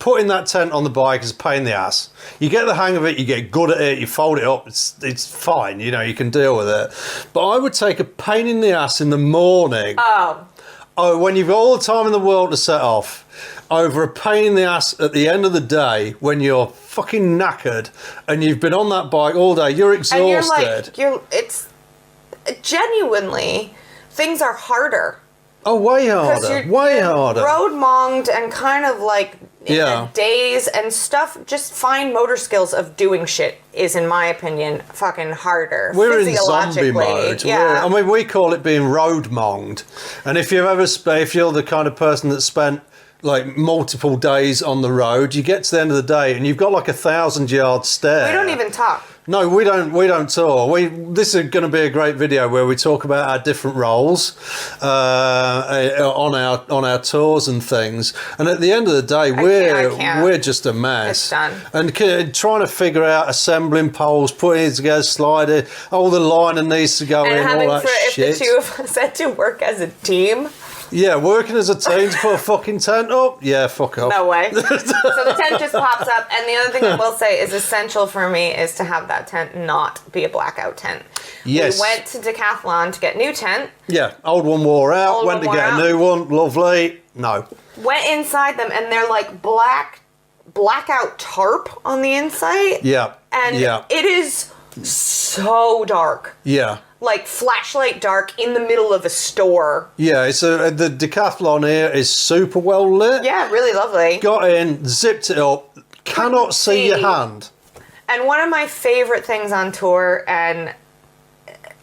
putting that tent on the bike is a pain in the ass. You get the hang of it, you get good at it, you fold it up, it's fine, you know, you can deal with it. But I would take a pain in the ass in the morning. Oh, when you've got all the time in the world to set off, over a pain in the ass at the end of the day when you're fucking knackered and you've been on that bike all day, you're exhausted. And it's genuinely, things are harder. Oh, way harder. Way harder. Road monged and kind of like in a daze and stuff. Just fine motor skills of doing shit is, in my opinion, fucking harder. We're in zombie mode. Yeah. I mean, we call it being road monged. And if you're the kind of person that spent like multiple days on the road, you get to the end of the day and you've got like 1,000-yard stare. We don't even talk. No, we don't talk. This is going to be a great video where we talk about our different roles on our tours and things. And at the end of the day, we're just a mess. It's done. And trying to figure out assembling poles, putting it together, sliding, all the liner needs to go in, all that shit. If the two of us had to work as a team. Yeah, working as a team to put a fucking tent up? Yeah, fuck off. No way. So the tent just pops up. And the other thing I will say is essential for me is to have that tent not be a blackout tent. Yes. We went to Decathlon to get new tent. Yeah, old one wore out, went to get a new one, lovely. No. Went inside them and they're like blackout tarp on the inside. Yeah. And it is so dark. Yeah. Like flashlight dark in the middle of a store. Yeah, the Decathlon here is super well lit. Yeah, really lovely. Got in, zipped it up, cannot see your hand. And one of my favorite things on tour and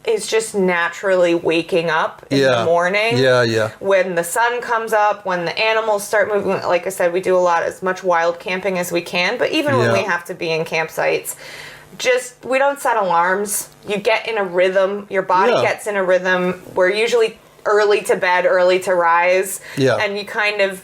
is just naturally waking up in the morning. Yeah. When the sun comes up, when the animals start moving. Like I said, we do as much wild camping as we can, but even when we have to be in campsites, we don't set alarms. You get in a rhythm. Your body gets in a rhythm. We're usually early to bed, early to rise. Yeah. And you kind of,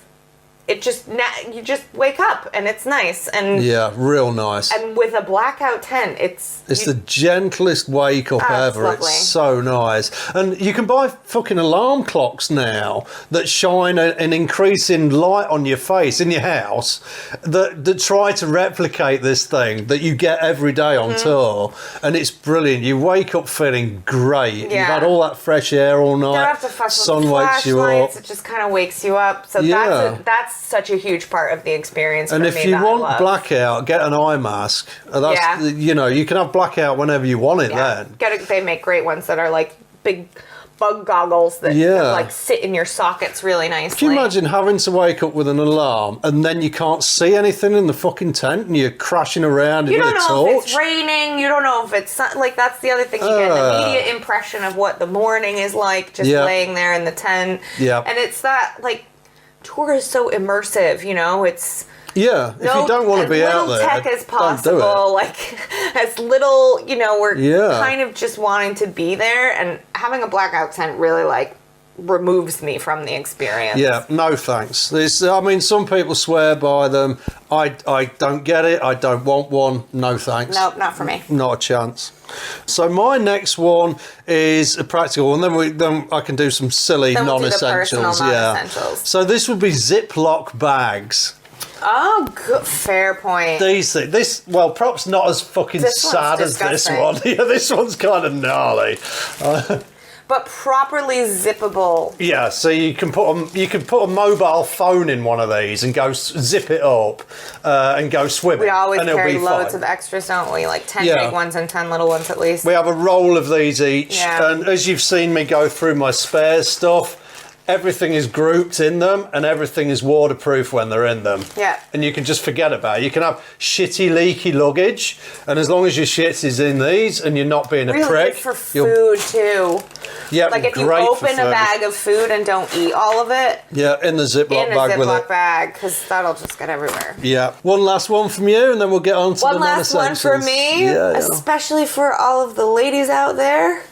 you just wake up and it's nice. And yeah, real nice. And with a blackout tent, it's the gentlest wake up ever. It's so nice. And you can buy fucking alarm clocks now that shine an increasing light on your face in your house that try to replicate this thing that you get every day on tour. And it's brilliant. You wake up feeling great. Yeah. You've had all that fresh air all night. You don't have to fuss sun with wakes you up. It just kind of wakes you up. So that's such a huge part of the experience for me. And if you want blackout, get an eye mask. You can have blackout whenever you want it then. They make great ones that are like big bug goggles that like sit in your sockets really nicely. Can you imagine having to wake up with an alarm and then you can't see anything in the fucking tent and you're crashing around in a torch? You don't know if it's raining, you don't know if it's like, that's the other thing. You get an immediate impression of what the morning is like just laying there in the tent. Yeah. And it's that, like, tour is so immersive, you know, it's Yeah, if you don't want to be out there, as little tech as don't do it. possible, like as little, we're Yeah. kind of just wanting to be there, and having a blackout tent really like removes me from the experience. Yeah, no thanks. Some people swear by them. I don't get it. I don't want one. No thanks. Nope, not for me. Not a chance. So my next one is a practical one. Then I can do some silly Then we'll do the non-essentials. personal Yeah. non-essentials. So this would be Ziploc bags. Oh, good, fair point. These things. Perhaps not as fucking This one's sad as this disgusting. one. Yeah, this one's kind of gnarly. But properly zippable. Yeah, so you can put a mobile phone in one of these and go zip it up and go swimming. We always and it'll carry be loads fine. of extras, don't we? Like 10 Yeah. big ones and 10 little ones at least. We have a roll of these each, Yeah. and as you've seen me go through my spare stuff, everything is grouped in them and everything is waterproof when they're in them. Yeah. And you can just forget about it. You can have shitty, leaky luggage, and as long as your shit is in these and you're not being a Really prick, good for food too. Yeah, Like if you great for open a food. bag of food and don't eat all of it, Yeah, in the Ziploc in a bag with Ziploc it. bag, because that'll just get everywhere. Yeah. One last one from you, and then we'll get on to One the last one for non-essentials. me, Yeah. especially for all of the ladies out there.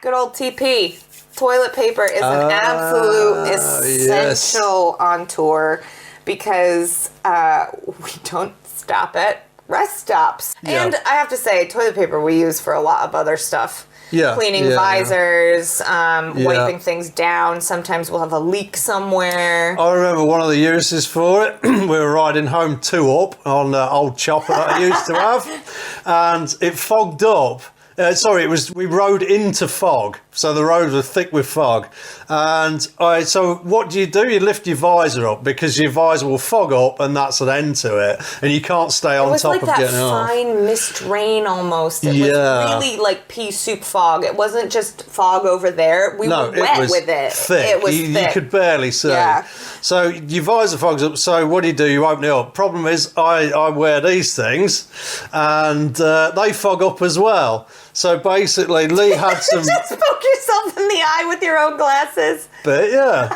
Good old TP. Toilet paper is an absolute essential on tour because we don't stop at rest stops. Yeah. And I have to say, toilet paper we use for a lot of other stuff. Yeah, Cleaning yeah, visors, wiping things down. Sometimes we'll have a leak somewhere. I remember one of the uses for it. We were riding home 2 up on old chopper that I used to have, and it fogged up. We rode into fog, so the roads were thick with fog. And so what do? You lift your visor up because your visor will fog up, and that's an end to it, and you can't stay on top It was of like that getting off. fine mist rain almost. It Yeah. was really like pea soup fog. It wasn't just fog over there. We were wet with it. Thick. It was you thick. could barely see. Yeah. So your visor fogs up. So what do? You open it up. Problem is, I wear these things, and they fog up as well. So basically, Lee had some. Just poke yourself in the eye with your own glasses. But yeah.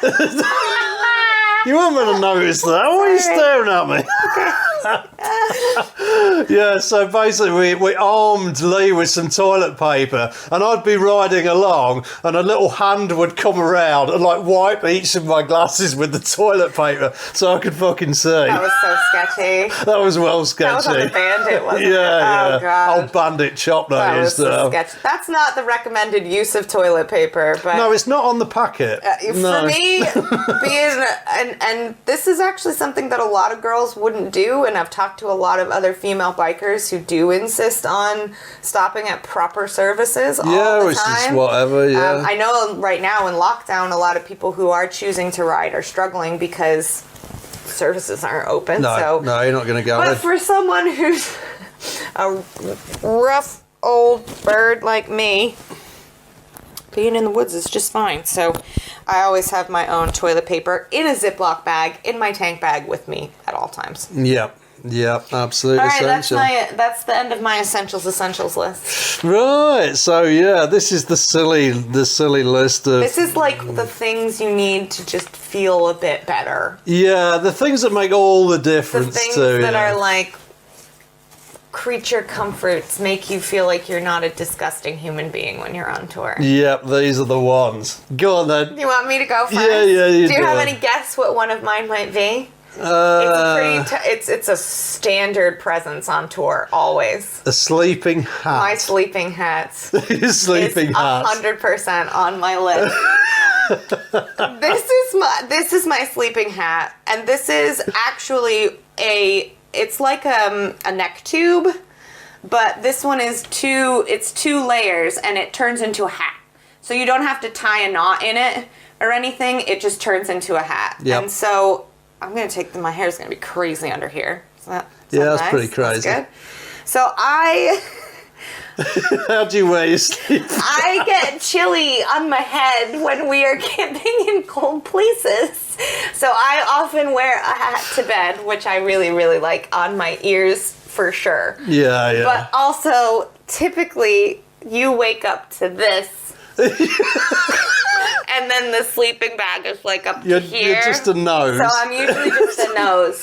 You weren't going to notice that. Why are you staring at me? Yeah, so basically we armed Lee with some toilet paper, and I'd be riding along and a little hand would come around and like wipe each of my glasses with the toilet paper so I could fucking see. That was so sketchy. That was well sketchy. That was on the Bandit, wasn't it? Yeah. Oh, God. Old Bandit chop That was so stuff. sketchy. That's not the recommended use of toilet paper, but No, it's not on the packet. No. for me, and this is actually something that a lot of girls wouldn't do, and I've talked to a lot of other female bikers who do insist on stopping at proper services all the it's just time. whatever, yeah. I know right now in lockdown, a lot of people who are choosing to ride are struggling because services aren't open. No, so, you're not going to go but in. for someone who's a rough old bird like me, being in the woods is just fine. So I always have my own toilet paper in a Ziploc bag in my tank bag with me at all times. Yeah, absolutely All right, essential. that's the end of my essentials list. Right, so yeah, this is the silly list of This is like the things you need to just feel a bit better. the things that make all the The difference things to that you. are like creature comforts, make you feel like you're not a disgusting human being when you're on tour. Yep, these are the ones. Go on then. Do you want me to go first? Yeah, you Do you do have it. any guess what one of mine might be? It's a standard presence on tour always. A sleeping hat. My sleeping hats. Sleeping is hat. 100% on my list. This is my sleeping hat, and this is actually it's like a neck tube, but this one is two layers, and it turns into a hat. So you don't have to tie a knot in it or anything. It just turns into a hat. Yep. And so I'm gonna my hair's gonna be crazy under here. Is That's nice? pretty crazy. That's good. So How do you wear your sleep? I get chilly on my head when we are camping in cold places. So I often wear a hat to bed, which I really, really like, on my ears for sure. Yeah. But also, typically, you wake up to this. And then the sleeping bag is like up You're here. just a nose. So I'm usually just a nose.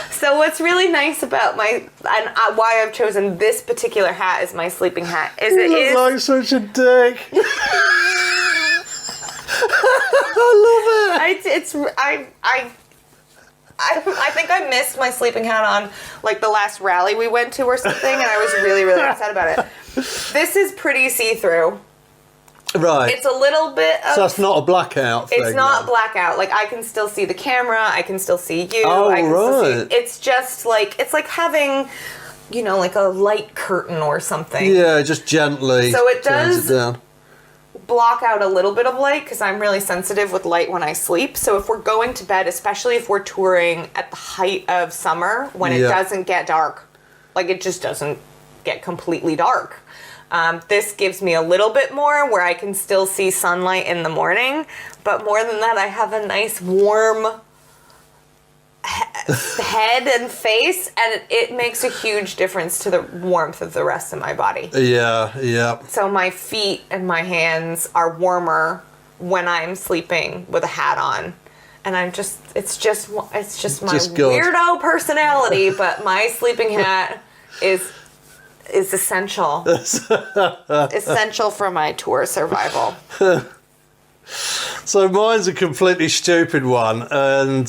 So So what's really nice about why I've chosen this particular hat as my sleeping hat is You look like such a dick. I love it. I think I missed my sleeping hat on like the last rally we went to or something, and I was really, really upset about it. This is pretty see-through. Right. It's a little bit of... So that's not a blackout thing? It's not blackout. Like, I can still see the camera. I can still see you. Oh, I can right. Still see, it's just like... It's like having, you know, like a light curtain or something. Yeah, just gently. So it turns does... it down. block out a little bit of light because I'm really sensitive with light when I sleep. So if we're going to bed, especially if we're touring at the height of summer when it doesn't get dark, like it just doesn't get completely dark. This gives me a little bit more where I can still see sunlight in the morning, but more than that, I have a nice warm head and face, and it makes a huge difference to the warmth of the rest of my body. Yeah. So my feet and my hands are warmer when I'm sleeping with a hat on. And it's just my weirdo personality, but my sleeping hat is essential. Essential for my tour survival. So mine's a completely stupid one, and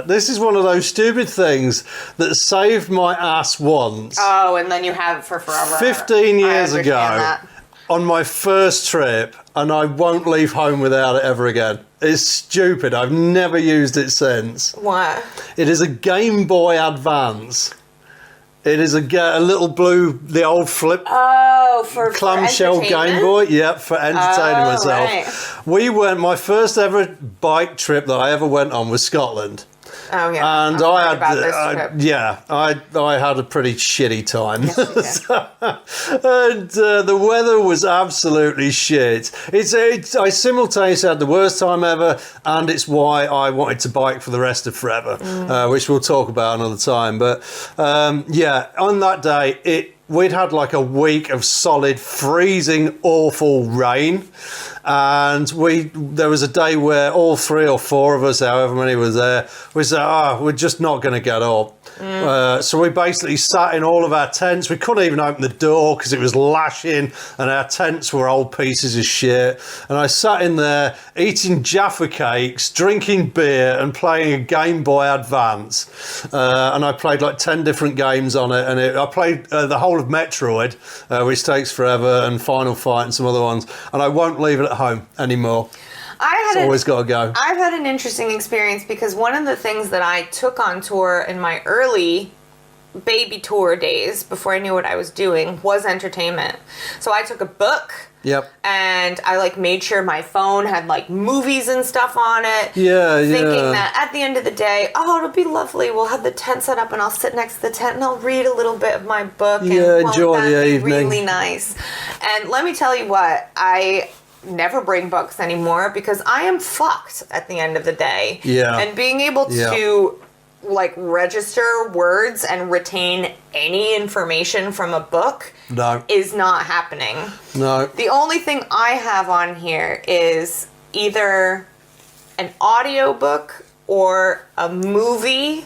this is one of those stupid things that saved my ass once. Oh, and then you have it for forever. 15 years ago, that. on my first trip, and I won't leave home without it ever again. It's stupid. I've never used it since. What? It is a Game Boy Advance. It is a little blue, the old flip for clamshell Game Boy. Yep, for entertaining myself. Right. My first ever bike trip that I ever went on was Scotland. Oh yeah, and I had a pretty shitty time. Yes, and the weather was absolutely shit. I simultaneously had the worst time ever, and it's why I wanted to bike for the rest of forever, which we'll talk about another time. But on that day, we'd had like a week of solid, freezing, awful rain. And there was a day where all 3 or 4 of us, however many was there, we said, we're just not going to get up. So we basically sat in all of our tents. We couldn't even open the door because it was lashing, and our tents were old pieces of shit. And I sat in there eating Jaffa cakes, drinking beer, and playing a Game Boy Advance. And I played like 10 different games on it. And I played the whole of Metroid, which takes forever, and Final Fight and some other ones. And I won't leave it at home anymore. Always got to go. I've had an interesting experience because one of the things that I took on tour in my early baby tour days, before I knew what I was doing, was entertainment. So I took a book. Yep. And I made sure my phone had movies and stuff on it. Thinking that at the end of the day, it'll be lovely. We'll have the tent set up and I'll sit next to the tent and I'll read a little bit of my book. Yeah, and enjoy the evening. Really nice. And let me tell you what, I never bring books anymore because I am fucked at the end of the day. Yeah. And being able to register words and retain any information from a book is not happening. No. The only thing I have on here is either an audiobook or a movie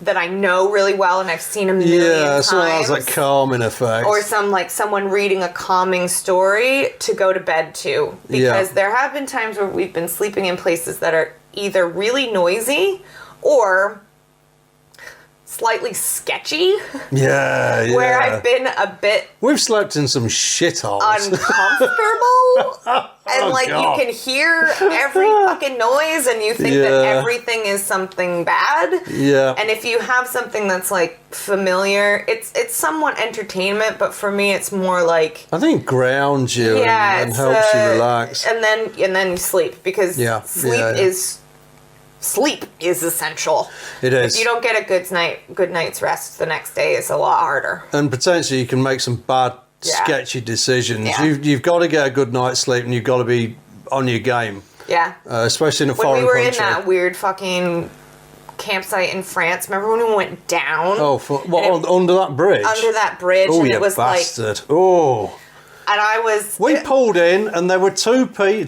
that I know really well and I've seen a million times. Yeah, so that has calming effect. Or someone reading a calming story to go to bed to. Because there have been times where we've been sleeping in places that are either really noisy or slightly sketchy. Yeah. Where I've been a bit... We've slept in some shitholes. Uncomfortable. And you can hear every fucking noise and you think that everything is something bad. Yeah. And if you have something that's familiar, it's somewhat entertainment, but for me it's more I think grounds you and helps you relax. And then you sleep because sleep is essential. It is. If you don't get a good night's rest, the next day is a lot harder. And potentially you can make some bad, sketchy decisions. Yeah. You've got to get a good night's sleep and you've got to be on your game. Yeah. Especially in a foreign country. When we were in that weird fucking campsite in France, remember when we went down? Oh, under that bridge? Under that bridge. Oh, and you it was bastard. and I was. We pulled in, and there were two. We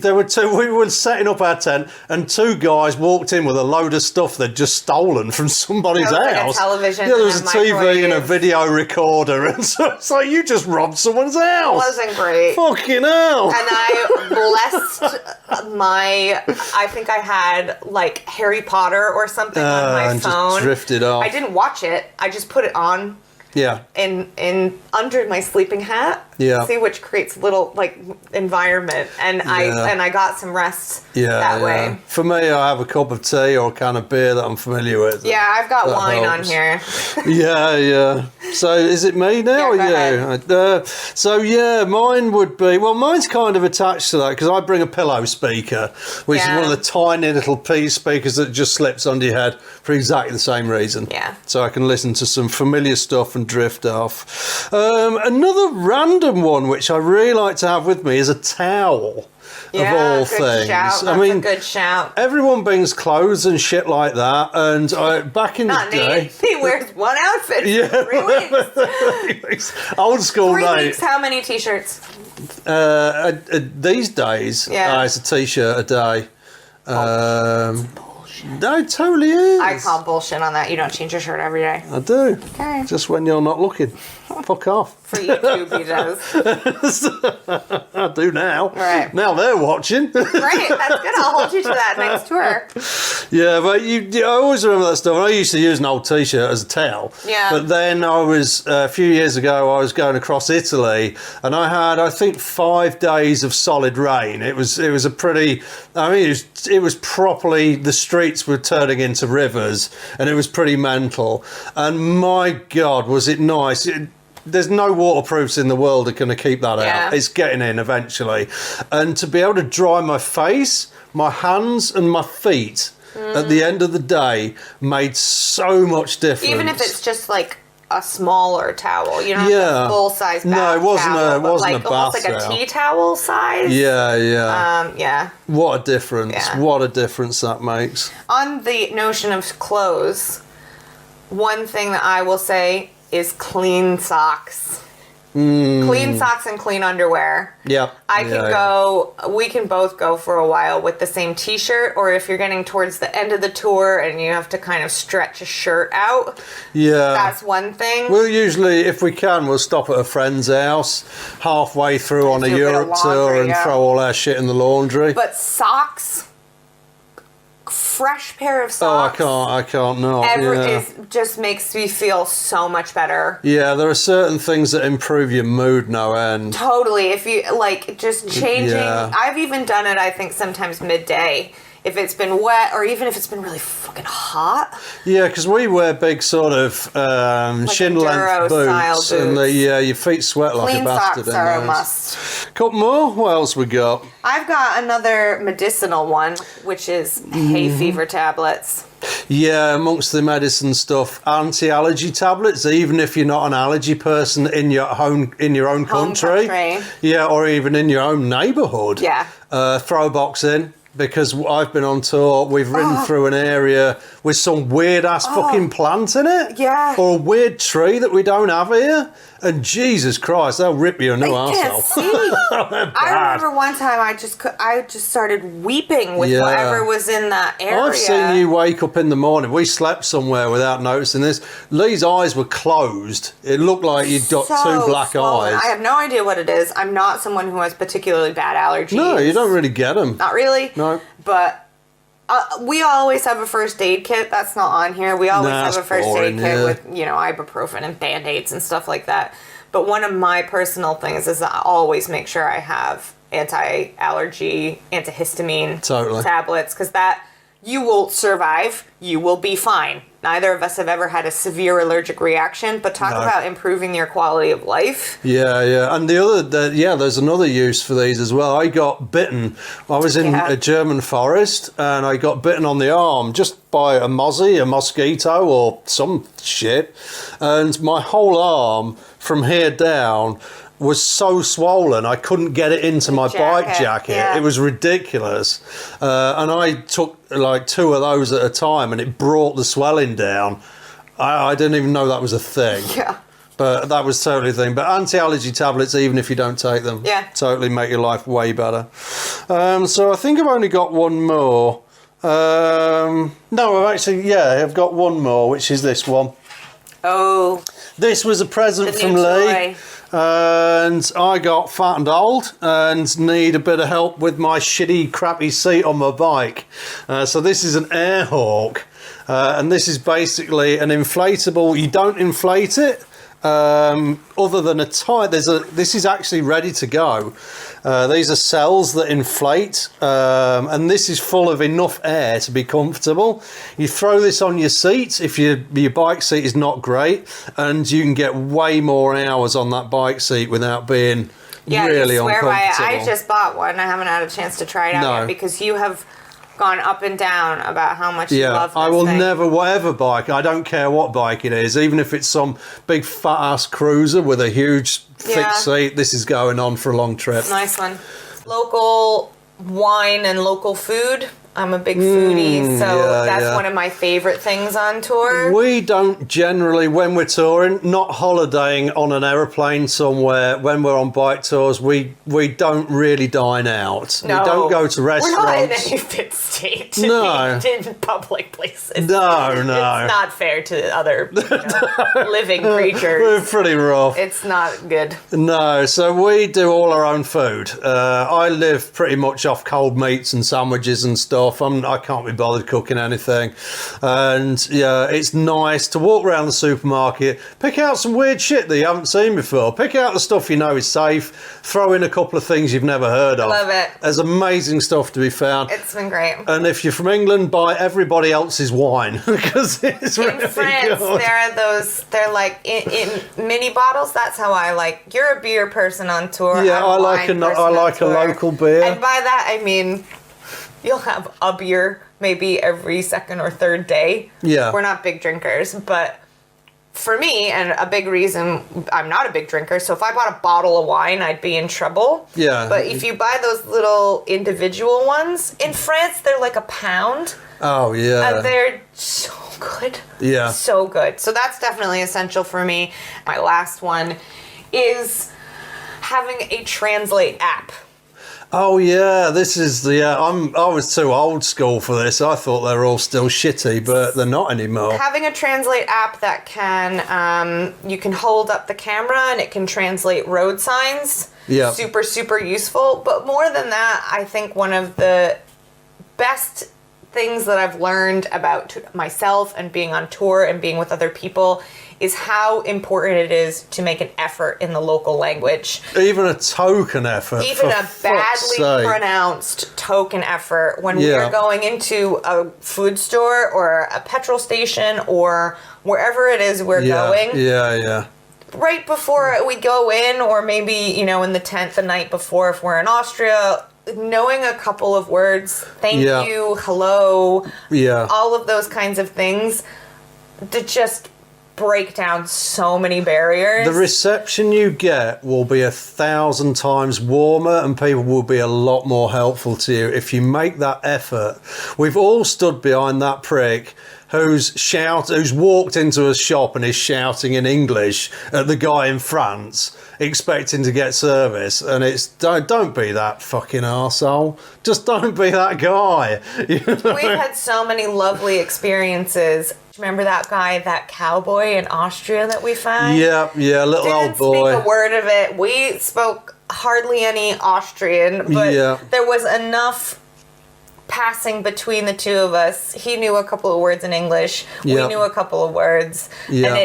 were setting up our tent, and two guys walked in with a load of stuff they'd just stolen from somebody's There was, like, a house. television Yeah, there was and a a TV and a microwave. video recorder, and so it's like you just robbed someone's house. Wasn't great. Fucking hell. And I blessed I think I had like Harry Potter or something on my and phone. just drifted off. I didn't watch it. I just put it on Yeah. in under my sleeping hat. Yeah. See, which creates little like environment, and I got some rest that way. For me, I have a cup of tea or a can of beer that I'm familiar with. Yeah, I've got That wine helps. on here. Yeah. So is it me now? Yeah, go So yeah, mine would be, well, mine's kind of attached to that because I bring a pillow speaker, which is one of the tiny little pea speakers that just slips under your head for exactly the same reason. Yeah. So I can listen to some familiar stuff and drift off. Another random one which I really like to have with me is a towel. Yeah, of all good things. shout. That's a good shout. Everyone brings clothes and shit like that, and back in Not the day, Nate. He wears one outfit for 3 weeks. old school 3 Nate. weeks. How many t-shirts? These days, Yeah. it's a t-shirt a day. No, it totally is. I call bullshit on that. You don't change your shirt every day. I do. Okay. Just when you're not looking. Fuck off. For YouTube, he does. I do now. Right. Now they're watching. Great. That's good. I'll hold you to that next tour. Yeah, but I always remember that stuff. I used to use an old t-shirt as a towel. Yeah. But then I was, a few years ago, I was going across Italy, and I had, I think, 5 days of solid rain. It was a pretty, it was properly, the streets were turning into rivers, and it was pretty mental. And my God, was it nice. There's no waterproofs in the world that are going to keep that out. It's getting in eventually. And to be able to dry my face, my hands and my feet at the end of the day made so much difference. Even if it's just like a smaller towel, you know, a full size bath No, it wasn't towel, it wasn't like, a bath almost like towel. a tea towel size. Yeah. What a difference. Yeah. What a difference that makes. On the notion of clothes, one thing that I will say is clean socks. Clean socks and clean underwear. Yep. We can both go for a while with the same t-shirt, or if you're getting towards the end of the tour and you have to kind of stretch a shirt out. Yeah. That's one thing. We'll usually, if we can, we'll stop at a friend's house halfway through on a Do a bit of Europe tour laundry, and yeah. throw all our shit in the laundry. But socks, fresh pair of socks. I can't not. Just makes me feel so much better. Yeah, there are certain things that improve your mood no end. Totally. If you like just changing, Yeah. I've even done it, I think sometimes midday. If it's been wet, or even if it's been really fucking hot. Yeah, because we wear big sort of shin length Enduro-style boots, and boots. your feet sweat like Clean a bastard. socks are a in those. must. Couple more. What else we got? I've got another medicinal one, which is hay fever tablets. Yeah, amongst the medicine stuff, anti-allergy tablets. Even if you're not an allergy person in your own country, yeah, or even in your own neighbourhood, Yeah. throw a box in. Because I've been on tour, we've ridden through an area with some weird ass fucking plant in it, Yeah. or a weird tree that we don't have here, and Jesus Christ, they'll rip you a new I can't arsehole. see. They're I bad. remember one time I just started weeping with whatever was in that area. I've seen you wake up in the morning. We slept somewhere without noticing this. Lee's eyes were closed. It looked like you'd got two black swollen. eyes. I have no idea what it is. I'm not someone who has particularly bad allergies. No, you don't really get them. Not really. No. But we always have a first aid kit. That's not on here. We always have a first aid kit with, ibuprofen and Band-Aids and stuff like that. But one of my personal things is I always make sure I have anti-allergy, antihistamine tablets, because that you will survive. You will be fine. Neither of us have ever had a severe allergic reaction, but talk about improving your quality of life. Yeah. And there's another use for these as well. I got bitten. I was in a German forest, and I got bitten on the arm just by a mosquito or some shit. And my whole arm from here down was so swollen I couldn't get it into my bike jacket. Yeah. It was ridiculous. And I took like 2 of those at a time, and it brought the swelling down. I didn't even know that was a thing. Yeah. But that was totally the thing. But anti-allergy tablets, even if you don't take them, totally make your life way better. So I think I've only got one more. No, I've got one more, which is this one. Oh. This was a present from Lee. And I got fat and old and need a bit of help with my shitty, crappy seat on my bike. So this is an Air Hawk. And this is basically an inflatable. You don't inflate it. Other than a tire, this is actually ready to go. These are cells that inflate, and this is full of enough air to be comfortable. You throw this on your seat if your bike seat is not great, and you can get way more hours on that bike seat without being really uncomfortable. I just bought one. I haven't had a chance to try it out yet because you have gone up and down about how much you love this I will thing. never, whatever bike, I don't care what bike it is, even if it's some big fat ass cruiser with a huge thick seat, this is going on for a long trip. Nice one. Local wine and local food. I'm a big foodie, so that's one of my favorite things on tour. We don't generally, when we're touring, not holidaying on an aeroplane somewhere, when we're on bike tours, we don't really dine out. No. We don't go to restaurants. We're not in any fit state to be in public places. No. It's not fair to other living creatures. We're pretty rough. It's not good. No, so we do all our own food. I live pretty much off cold meats and sandwiches and stuff. I can't be bothered cooking anything, and it's nice to walk around the supermarket, pick out some weird shit that you haven't seen before, pick out the stuff you know is safe, throw in a couple of things you've never heard of. Love it. There's amazing stuff to be found. It's been great. And if you're from England, buy everybody else's wine because it's really in France, good. there are those. They're like in mini bottles. That's how I like. You're a beer person on tour. Yeah, I like a local beer. And by that I mean, you'll have a beer maybe every second or third day. Yeah. We're not big drinkers, but for me, and a big reason I'm not a big drinker, so if I bought a bottle of wine, I'd be in trouble. Yeah. But if you buy those little individual ones, in France, they're like £1. Oh, yeah. And they're so good. Yeah. So good. So that's definitely essential for me. My last one is having a translate app. Oh yeah, this is I was too old school for this. I thought they were all still shitty, but they're not anymore. Having a translate app that can you can hold up the camera and it can translate road signs. Yeah. Super, super useful. But more than that, I think one of the best things that I've learned about myself and being on tour and being with other people is how important it is to make an effort in the local language. Even a token effort. Even a badly pronounced token effort. When we are going into a food store or a petrol station or wherever it is we're going. Yeah. Right before we go in, or maybe, in the tent the night before if we're in Austria, knowing a couple of words, thank you, hello, all of those kinds of things, to just break down so many barriers. The reception you get will be 1,000 times warmer and people will be a lot more helpful to you if you make that effort. We've all stood behind that prick who's walked into a shop and is shouting in English at the guy in France expecting to get service, and it's don't be that fucking arsehole. Just don't be that guy. We've had so many lovely experiences. Remember that guy, that cowboy in Austria that we found? Yeah, little old boy. Didn't speak a word of it. We spoke hardly any Austrian, but there was enough passing between the two of us. He knew a couple of words in English. We knew a couple of words. And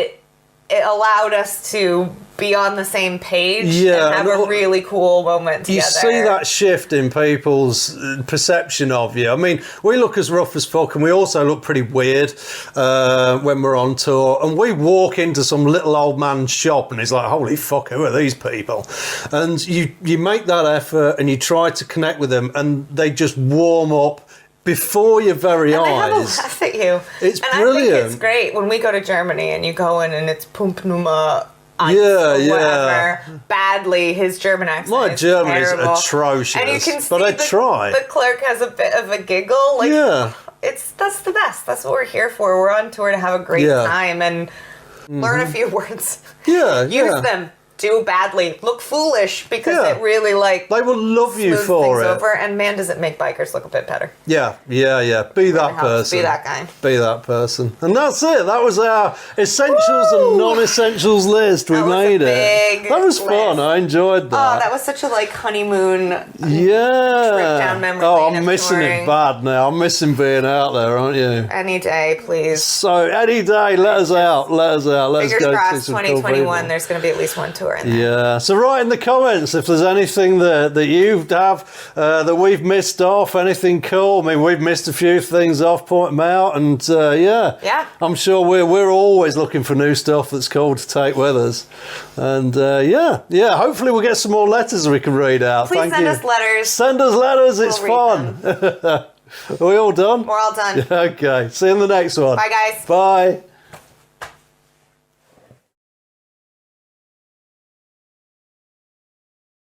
it allowed us to be on the same page and have a really cool moment together. You see that shift in people's perception of you. I mean, we look as rough as fuck and we also look pretty weird when we're on tour. And we walk into some little old man's shop and he's like, holy fuck, who are these people? And you make that effort and you try to connect with them and they just warm up before your very eyes. They have a laugh at you. It's and brilliant. I think it's great when we go to Germany and you go in and it's Pump Nummer whatever. Badly, his German accent. My German is terrible. atrocious. And you can see but I try. The clerk has a bit of a giggle. Like, that's the best. That's what we're here for. We're on tour to have a great time, and Learn a few words. Yeah, Use them. Do badly. Look foolish because it really they will love you smooths for things it. over. And man, does it make bikers look a bit better. Yeah. Be that person. Be that guy. Be that person. And that's it. That was our essentials and non-essentials list. We made it. That was fun. I enjoyed that. Oh, that was such a like honeymoon. Trip down memory Oh, lane I'm of missing touring. it bad now. I'm missing being out there, aren't you? Any day, please. So any day, let us out. Let us out. Let's Fingers go crossed, see some cool 2021, people. there's going to be at least one tour in there. Yeah. So write in the comments if there's anything that you have that we've missed off, anything cool. I mean, we've missed a few things off, point them out, and Yeah. I'm sure we're always looking for new stuff that's cool to take with us. And hopefully we'll get some more letters we can read out. Please Thank send you. us letters. Send us letters. It's We'll read fun. Are we all done? We're all done. Okay. See you in the next one. Bye, guys. Bye.